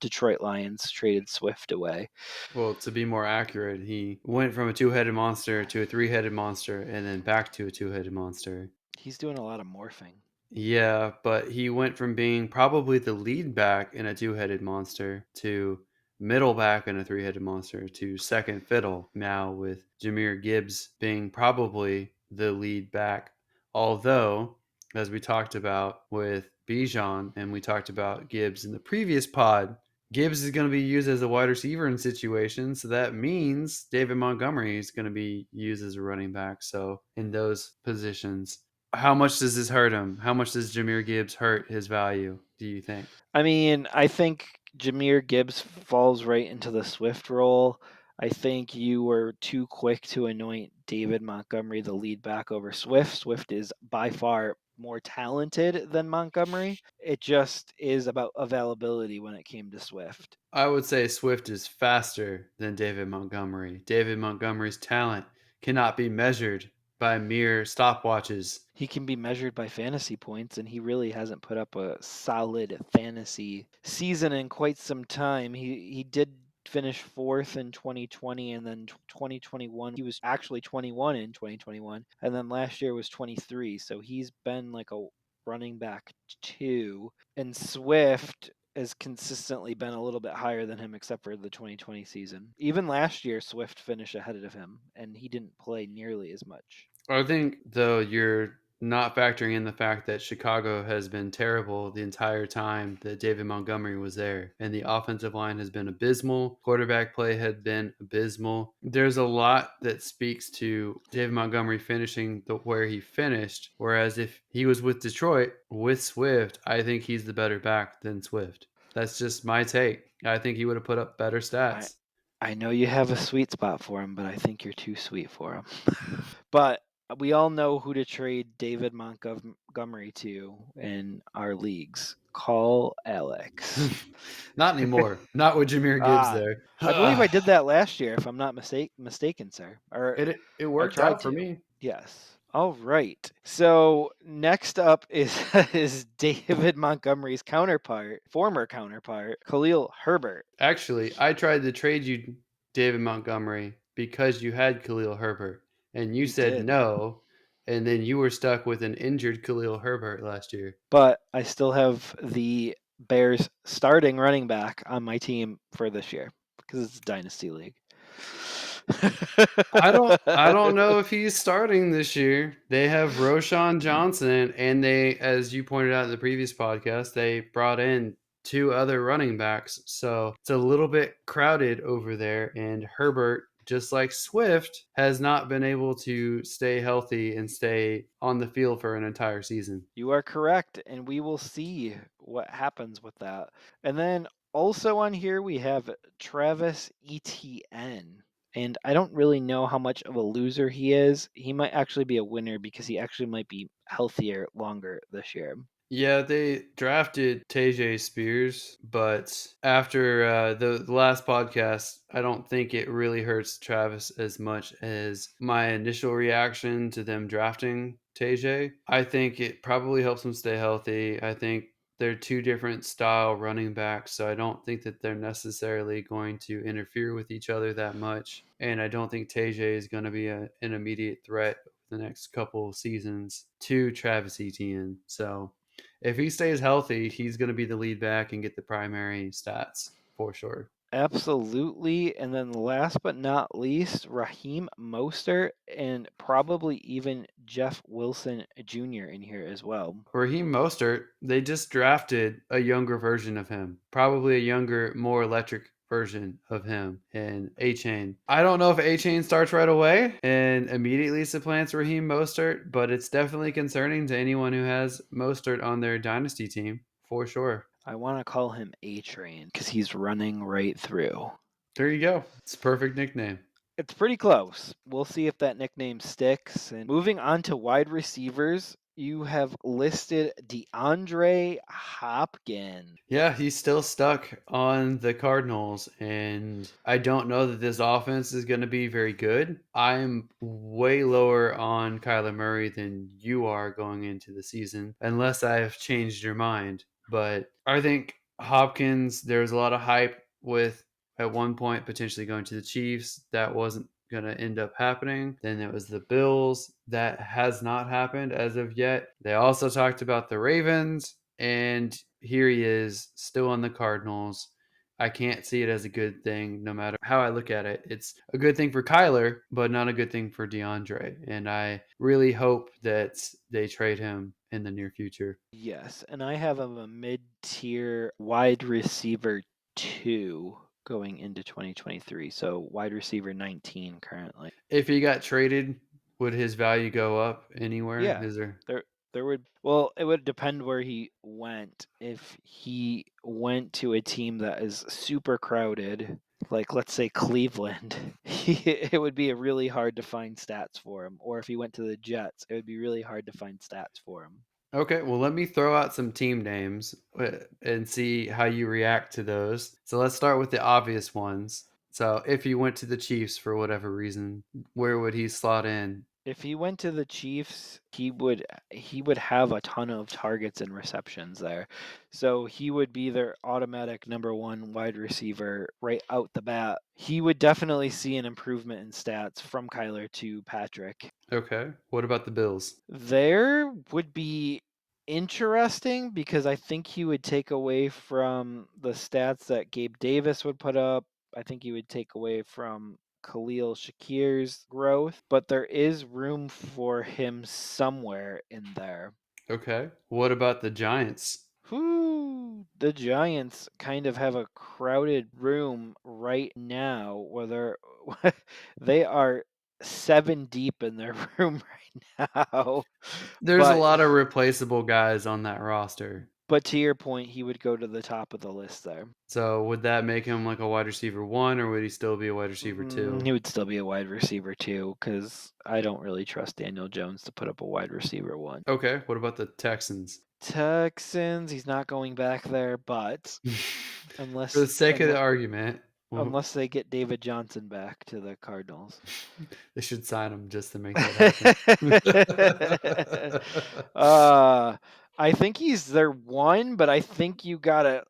Detroit Lions traded Swift away. Well, to be more accurate, he went from a two-headed monster to a three-headed monster and then back to a two-headed monster. He's doing a lot of morphing. Yeah, but he went from being probably the lead back in a two-headed monster to middle back in a three-headed monster to second fiddle now with Jameer Gibbs being probably the lead back. Although, as we talked about with Bijan and we talked about Gibbs in the previous pod, Gibbs is going to be used as a wide receiver in situations. So that means David Montgomery is going to be used as a running back. So in those positions, how much does this hurt him? How much does Jameer Gibbs hurt his value, do you think? I mean, I think Jameer Gibbs falls right into the Swift role. I think you were too quick to anoint David Montgomery the lead back over Swift. Swift is by far more talented than Montgomery. It just is about availability when it came to Swift. I would say Swift is faster than David Montgomery. David Montgomery's talent cannot be measured by mere stopwatches. He can be measured by fantasy points, and he really hasn't put up a solid fantasy season in quite some time. He did finish fourth in 2020, and then 2021 he was actually 21 in 2021, and then last year was 23. So he's been like a running back two, and Swift has consistently been a little bit higher than him except for the 2020 season. Even last year Swift finished ahead of him and he didn't play nearly as much. I think though you're not factoring in the fact that Chicago has been terrible the entire time that David Montgomery was there. And the offensive line has been abysmal. Quarterback play had been abysmal. There's a lot that speaks to David Montgomery finishing where he finished. Whereas if he was with Detroit with Swift, I think he's the better back than Swift. That's just my take. I think he would have put up better I stats. I know you have a sweet spot for him, but I think you're too sweet for him. But we all know who to trade David Montgomery to in our leagues. Call Alex. Not anymore. Not with Jameer Gibbs Ah, there. I believe I did that last year, if I'm not mistaken, sir. Or It I worked tried out for to. me. Yes. All right. So next up is is David Montgomery's counterpart, former counterpart, Khalil Herbert. Actually, I tried to trade you David Montgomery because you had Khalil Herbert, and you You said did. no, and then you were stuck with an injured Khalil Herbert last year. But I still have the Bears starting running back on my team for this year because it's a dynasty league. I don't know if he's starting this year. They have Roshan Johnson, and they, as you pointed out in the previous podcast, they brought in two other running backs. So it's a little bit crowded over there. And Herbert, just like Swift, has not been able to stay healthy and stay on the field for an entire season. You are correct, and we will see what happens with that. And then also on here we have Travis Etienne. And I don't really know how much of a loser he is. He might actually be a winner because he actually might be healthier longer this year. Yeah, they drafted Tajay Spears, but after the last podcast, I don't think it really hurts Travis as much as my initial reaction to them drafting Tajay. I think it probably helps him stay healthy. I think they're two different style running backs, so I don't think that they're necessarily going to interfere with each other that much. And I don't think Tajay is going to be an immediate threat the next couple of seasons to Travis Etienne. So if he stays healthy, he's going to be the lead back and get the primary stats for sure. Absolutely. And then last but not least, Raheem Mostert and probably even Jeff Wilson Jr. in here as well. Raheem Mostert, they just drafted a younger version of him, probably a younger, more electric version of him in A Chain. I don't know if A Chain starts right away and immediately supplants Raheem Mostert, but it's definitely concerning to anyone who has Mostert on their dynasty team for sure. I want to call him A Train because he's running right through. There you go. It's a perfect nickname. It's pretty close. We'll see if that nickname sticks. And moving on to wide receivers, you have listed DeAndre Hopkins. Yeah, he's still stuck on the Cardinals, and I don't know that this offense is going to be very good. I'm way lower on Kyler Murray than you are going into the season, unless I have changed your mind. But I think Hopkins, there's a lot of hype with at one point potentially going to the Chiefs. That wasn't going to end up happening. Then it was the Bills. That has not happened as of yet. They also talked about the Ravens, and here he is still on the Cardinals. I can't see it as a good thing no matter how I look at it. It's a good thing for Kyler, but not a good thing for DeAndre. And I really hope that they trade him in the near future. Yes, and I have him a mid-tier wide receiver 2 going into 2023. So wide receiver 19 currently. If he got traded, would his value go up anywhere? Yeah, Is there there would well, it would depend where he went. If he went to a team that is super crowded, like let's say Cleveland, it would be really hard to find stats for him. Or if he went to the Jets, it would be really hard to find stats for him. Okay, well, let me throw out some team names and see how you react to those. So let's start with the obvious ones. So if he went to the Chiefs for whatever reason, where would he slot in? If he went to the Chiefs, he would have a ton of targets and receptions there. So he would be their automatic number one wide receiver right out the bat. He would definitely see an improvement in stats from Kyler to Patrick. Okay, what about the Bills? There would be interesting because I think he would take away from the stats that Gabe Davis would put up. I think he would take away from Khalil Shakir's growth, but there is room for him somewhere in there. Okay. What about the Giants? Whew, the Giants kind of have a crowded room right now where they are 7 deep in their room right now. There's a But lot of replaceable guys on that roster. but to your point, he would go to the top of the list there. So would that make him like a wide receiver one, or would he still be a wide receiver two? He would still be a wide receiver too, because I don't really trust Daniel Jones to put up a wide receiver one. Okay. What about the Texans? Texans, he's not going back there, but For unless the sake of the unless, argument, well, unless they get David Johnson back to the Cardinals. they should sign him just to make that happen. uh, I think he's their one, but I think you gotta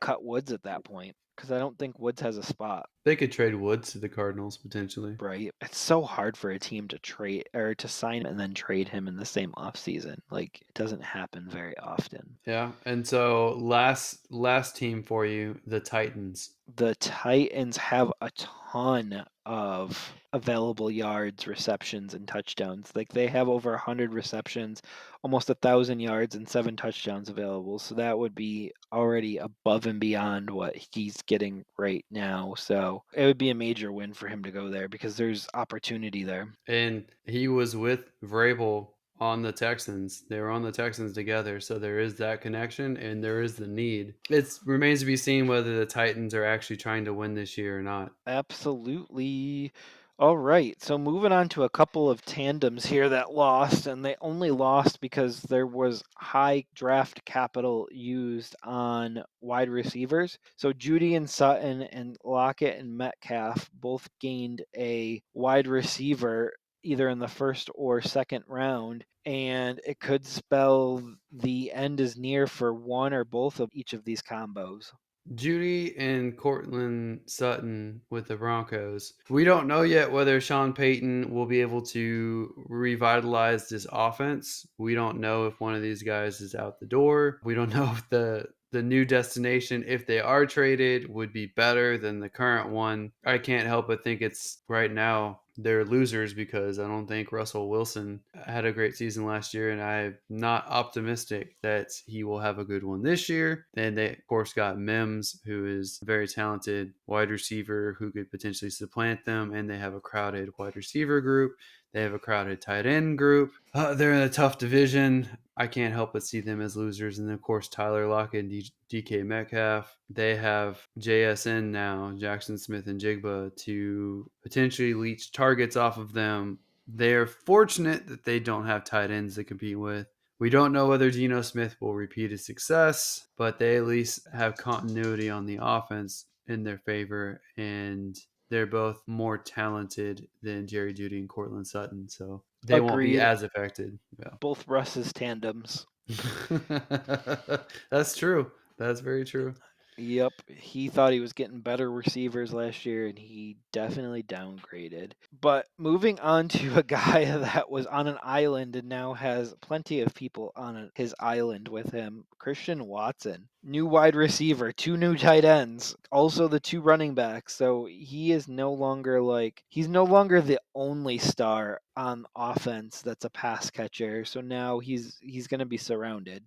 cut Woods at that point because I don't think Woods has a spot. They could trade Woods to the Cardinals potentially. Right. It's so hard for a team to trade or to sign and then trade him in the same offseason. Like it doesn't happen very often. Yeah. And so last team for you, the Titans. The Titans have a ton of available yards, receptions, and touchdowns. Like they have over 100 receptions, almost 1,000 yards, and 7 touchdowns available. So that would be already above and beyond what he's getting right now. So it would be a major win for him to go there because there's opportunity there. And he was with Vrabel on the Texans. They were on the Texans together, so there is that connection and there is the need. It remains to be seen whether the Titans are actually trying to win this year or not. Absolutely. All right. So moving on to a couple of tandems here that lost, and they only lost because there was high draft capital used on wide receivers. So Judy and Sutton and Lockett and Metcalf both gained a wide receiver either in the first or second round, and it could spell the end is near for one or both of each of these combos. Judy and Cortland Sutton with the Broncos. We don't know yet whether Sean Payton will be able to revitalize this offense. We don't know if one of these guys is out the door. We don't know if the new destination, if they are traded, would be better than the current one. I can't help but think it's right now they're losers because I don't think Russell Wilson had a great season last year, and I'm not optimistic that he will have a good one this year. And they, of course, got Mims, who is a very talented wide receiver who could potentially supplant them, and they have a crowded wide receiver group. They have a crowded tight end group. They're in a tough division. I can't help but see them as losers. And then, of course, Tyler Lockett and DK Metcalf. They have JSN now, Jackson Smith and Jigba, to potentially leech targets off of them. They're fortunate that they don't have tight ends to compete with. We don't know whether Geno Smith will repeat his success, but they at least have continuity on the offense in their favor. And they're both more talented than Jerry Jeudy and Cortland Sutton, so they won't be Agreed. as affected. Both Russ's tandems. Yeah. That's true. That's very true. Yep, he thought he was getting better receivers last year, and he definitely downgraded. But moving on to a guy that was on an island and now has plenty of people on his island with him, Christian Watson. New wide receiver, 2 new tight ends, also the 2 running backs. So he's no longer the only star on offense that's a pass catcher. So now he's going to be surrounded,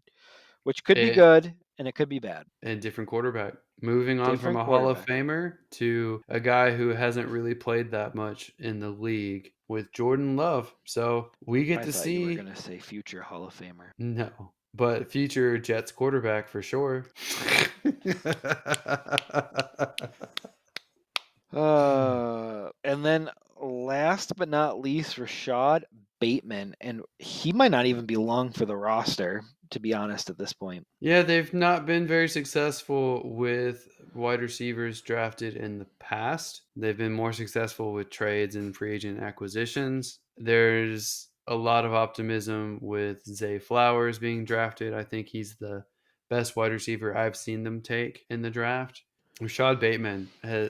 which could be And, good and it could be bad. and different quarterback. Moving on from Different a Hall of quarterback. Famer to a guy who hasn't really played that much in the league with Jordan Love. So we get I to thought you were see, gonna say future Hall of Famer. no, but future Jets quarterback for sure. And then last but not least, Rashad Bateman, and he might not even be long for the roster, to be honest, at this point. Yeah, they've not been very successful with wide receivers drafted in the past. They've been more successful with trades and free agent acquisitions. There's a lot of optimism with Zay Flowers being drafted. I think he's the best wide receiver I've seen them take in the draft. Rashad Bateman,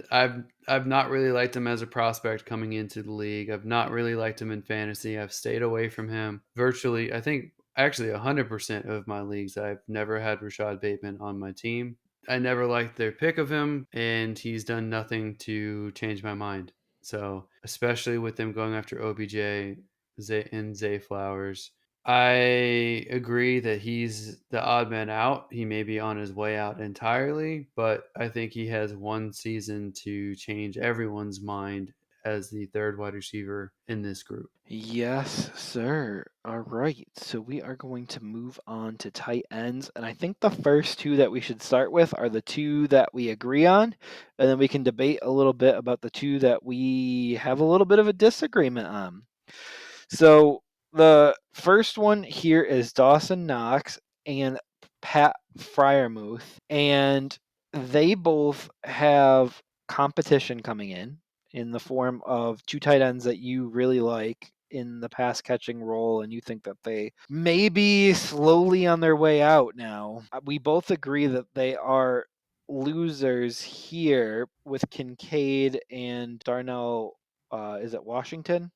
I've not really liked him as a prospect coming into the league. I've not really liked him in fantasy. I've stayed away from him virtually. I think actually 100% of my leagues. I've never had Rashad Bateman on my team. I never liked their pick of him, and he's done nothing to change my mind. So, especially with them going after OBJ and Zay Flowers, I agree that he's the odd man out. He may be on his way out entirely, but I think he has one season to change everyone's mind as the third wide receiver in this group. Yes, sir. All right. So we are going to move on to tight ends. And I think the first two that we should start with are the two that we agree on. And then we can debate a little bit about the two that we have a little bit of a disagreement on. So the first one here is Dawson Knox and Pat Fryermuth, and they both have competition coming in the form of two tight ends that you really like in the pass catching role, and you think that they may be slowly on their way out now. We both agree that they are losers here with Kincaid and Darnell. Is it Washington?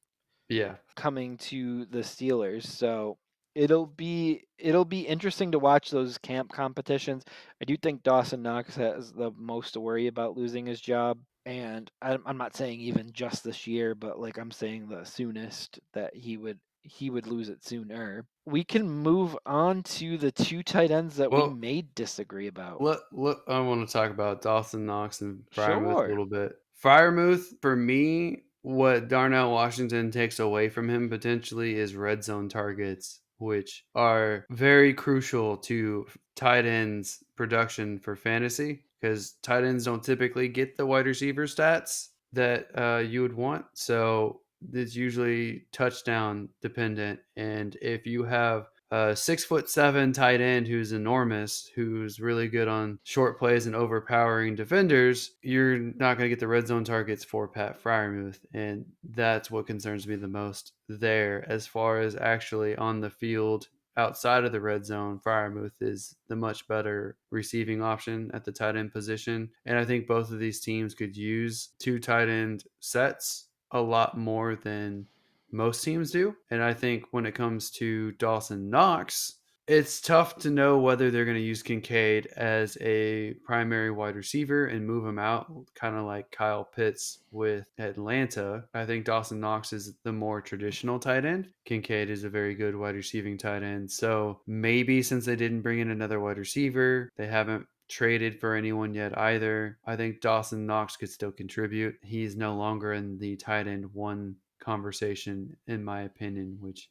Yeah. Coming to the Steelers. So it'll be interesting to watch those camp competitions. I do think Dawson Knox has the most to worry about losing his job. And I'm not saying even just this year, but like I'm saying the soonest that he would lose it sooner. We can move on to the two tight ends that we Well, may disagree about. I want to talk about Dawson Knox and Fryermuth a Sure. little bit. Fryermuth, for me, what Darnell Washington takes away from him potentially is red zone targets, which are very crucial to tight ends production for fantasy because tight ends don't typically get the wide receiver stats that you would want. So it's usually touchdown dependent. And if you have a 6'7" tight end who's enormous, who's really good on short plays and overpowering defenders, you're not going to get the red zone targets for Pat Fryermuth. And that's what concerns me the most there. As far as actually on the field outside of the red zone, Fryermuth is the much better receiving option at the tight end position. And I think both of these teams could use two tight end sets a lot more than most teams do. And I think when it comes to Dawson Knox, it's tough to know whether they're going to use Kincaid as a primary wide receiver and move him out, kind of like Kyle Pitts with Atlanta. I think Dawson Knox is the more traditional tight end. Kincaid is a very good wide receiving tight end. So maybe since they didn't bring in another wide receiver, they haven't traded for anyone yet either. I think Dawson Knox could still contribute. He's no longer in the tight end one conversation, in my opinion, which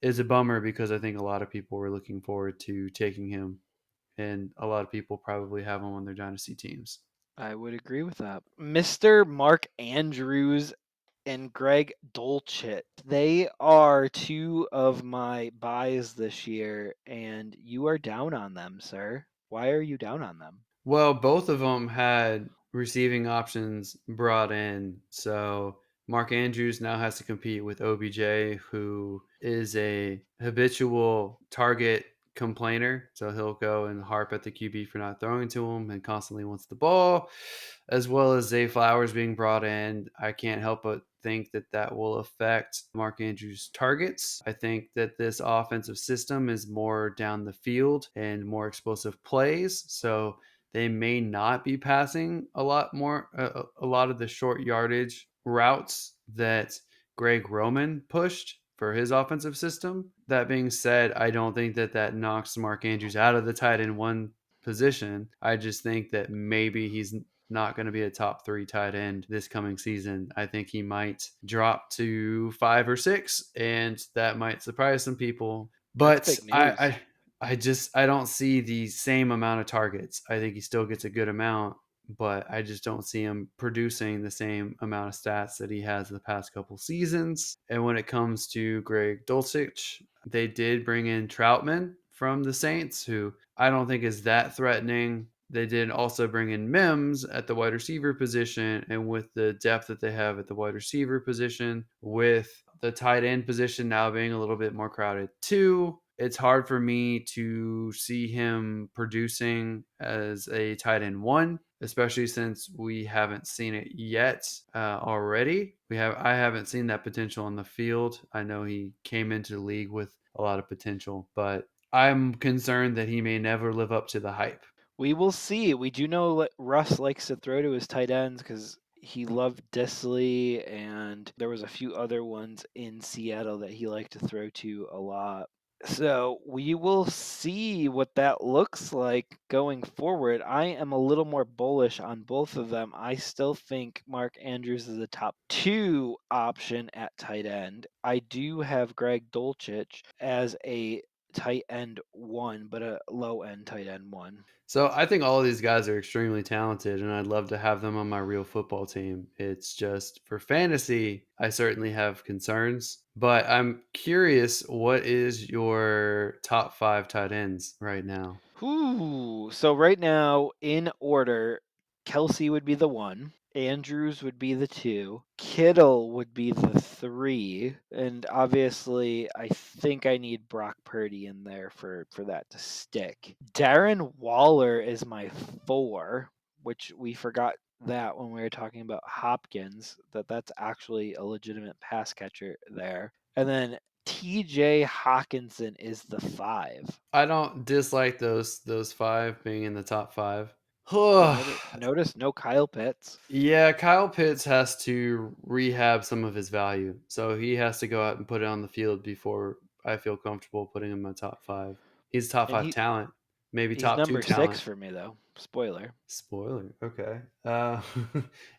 is a bummer because I think a lot of people were looking forward to taking him, and a lot of people probably have him on their dynasty teams. I would agree with that. Mr. Mark Andrews and Greg Dolchit. They are two of my buys this year, and you are down on them, sir. Why are you down on them? Well, both of them had receiving options brought in. So Mark Andrews now has to compete with OBJ, who is a habitual target complainer. So he'll go and harp at the QB for not throwing to him and constantly wants the ball, as well as Zay Flowers being brought in. I can't help but think that that will affect Mark Andrews' targets. I think that this offensive system is more down the field and more explosive plays. So they may not be passing a lot more, a lot of the short yardage routes that Greg Roman pushed for his offensive system. That being said, I don't think that that knocks Mark Andrews out of the tight end one position. I just think that maybe he's not going to be a top three tight end this coming season. I think he might drop to 5 or 6, and that might surprise some people. That's But big news. I don't see the same amount of targets. I think he still gets a good amount, but I just don't see him producing the same amount of stats that he has the past couple seasons. And when it comes to Greg Dulcich, they did bring in Troutman from the Saints, who I don't think is that threatening. They did also bring in Mims at the wide receiver position, and with the depth that they have at the wide receiver position, with the tight end position now being a little bit more crowded too, it's hard for me to see him producing as a tight end one, especially since we haven't seen it yet already. I haven't seen that potential on the field. I know he came into the league with a lot of potential, but I'm concerned that he may never live up to the hype. We will see. We do know that Russ likes to throw to his tight ends because he loved Disley, and there was a few other ones in Seattle that he liked to throw to a lot. So we will see what that looks like going forward. I am a little more bullish on both of them. I still think Mark Andrews is a top two option at tight end. I do have Greg Dulcich as a tight end one, but a low end tight end one. So I think all of these guys are extremely talented, and I'd love to have them on my real football team. It's just for fantasy, I certainly have concerns. But I'm curious, what is your top five tight ends right now? Ooh, so right now, in order, Kelsey would be the one, Andrews would be the two, Kittle would be the three, and obviously, I think I need Brock Purdy in there for that to stick. Darren Waller is my four, which we forgot that when we were talking about Hopkins, that's actually a legitimate pass catcher there. And then TJ Hawkinson is the five. I don't dislike those five being in the top five. But notice no Kyle Pitts. Yeah, Kyle Pitts has to rehab some of his value. So he has to go out and put it on the field before I feel comfortable putting him in my top five. He's top And five talent, maybe he's top two number six talent. for me though. Spoiler. Spoiler. Okay.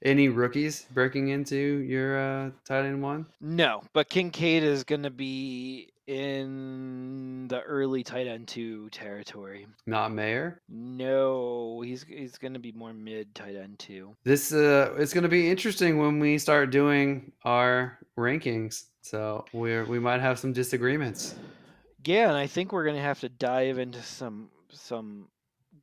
Any rookies breaking into your tight end one? No, but Kincaid is gonna be in the early tight end two territory. Not Mayer. No, he's gonna be more mid tight end two. This it's going to be interesting when we start doing our rankings. So we might have some disagreements. Yeah, and I think we're gonna have to dive into some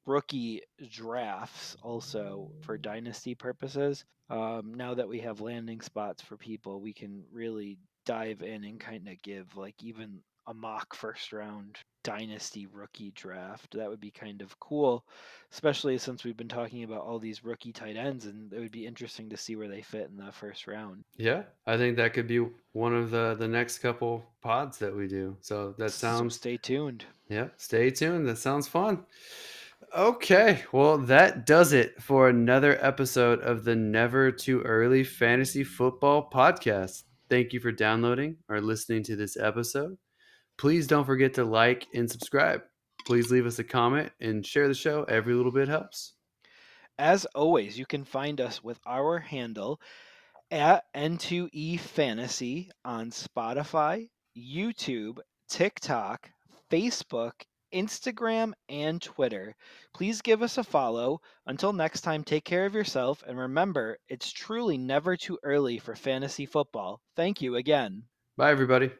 rookie drafts also for dynasty purposes. Now that we have landing spots for people, we can really dive in and kind of give like even a mock first round dynasty rookie draft. That would be kind of cool, especially since we've been talking about all these rookie tight ends, and it would be interesting to see where they fit in the first round. Yeah, I think that could be one of the next couple pods that we do. So that So sounds stay tuned. yeah, stay tuned. That sounds fun. Okay, well that does it for another episode of the Never Too Early Fantasy Football Podcast. Thank you for downloading or listening to this episode. Please don't forget to like and subscribe. Please leave us a comment and share the show. Every little bit helps. As always, you can find us with our handle at N2EFantasy on Spotify, YouTube, TikTok, Facebook, Instagram, and Twitter. Please give us a follow. Until next time, take care of yourself, and remember, it's truly never too early for fantasy football. Thank you again. Bye, everybody.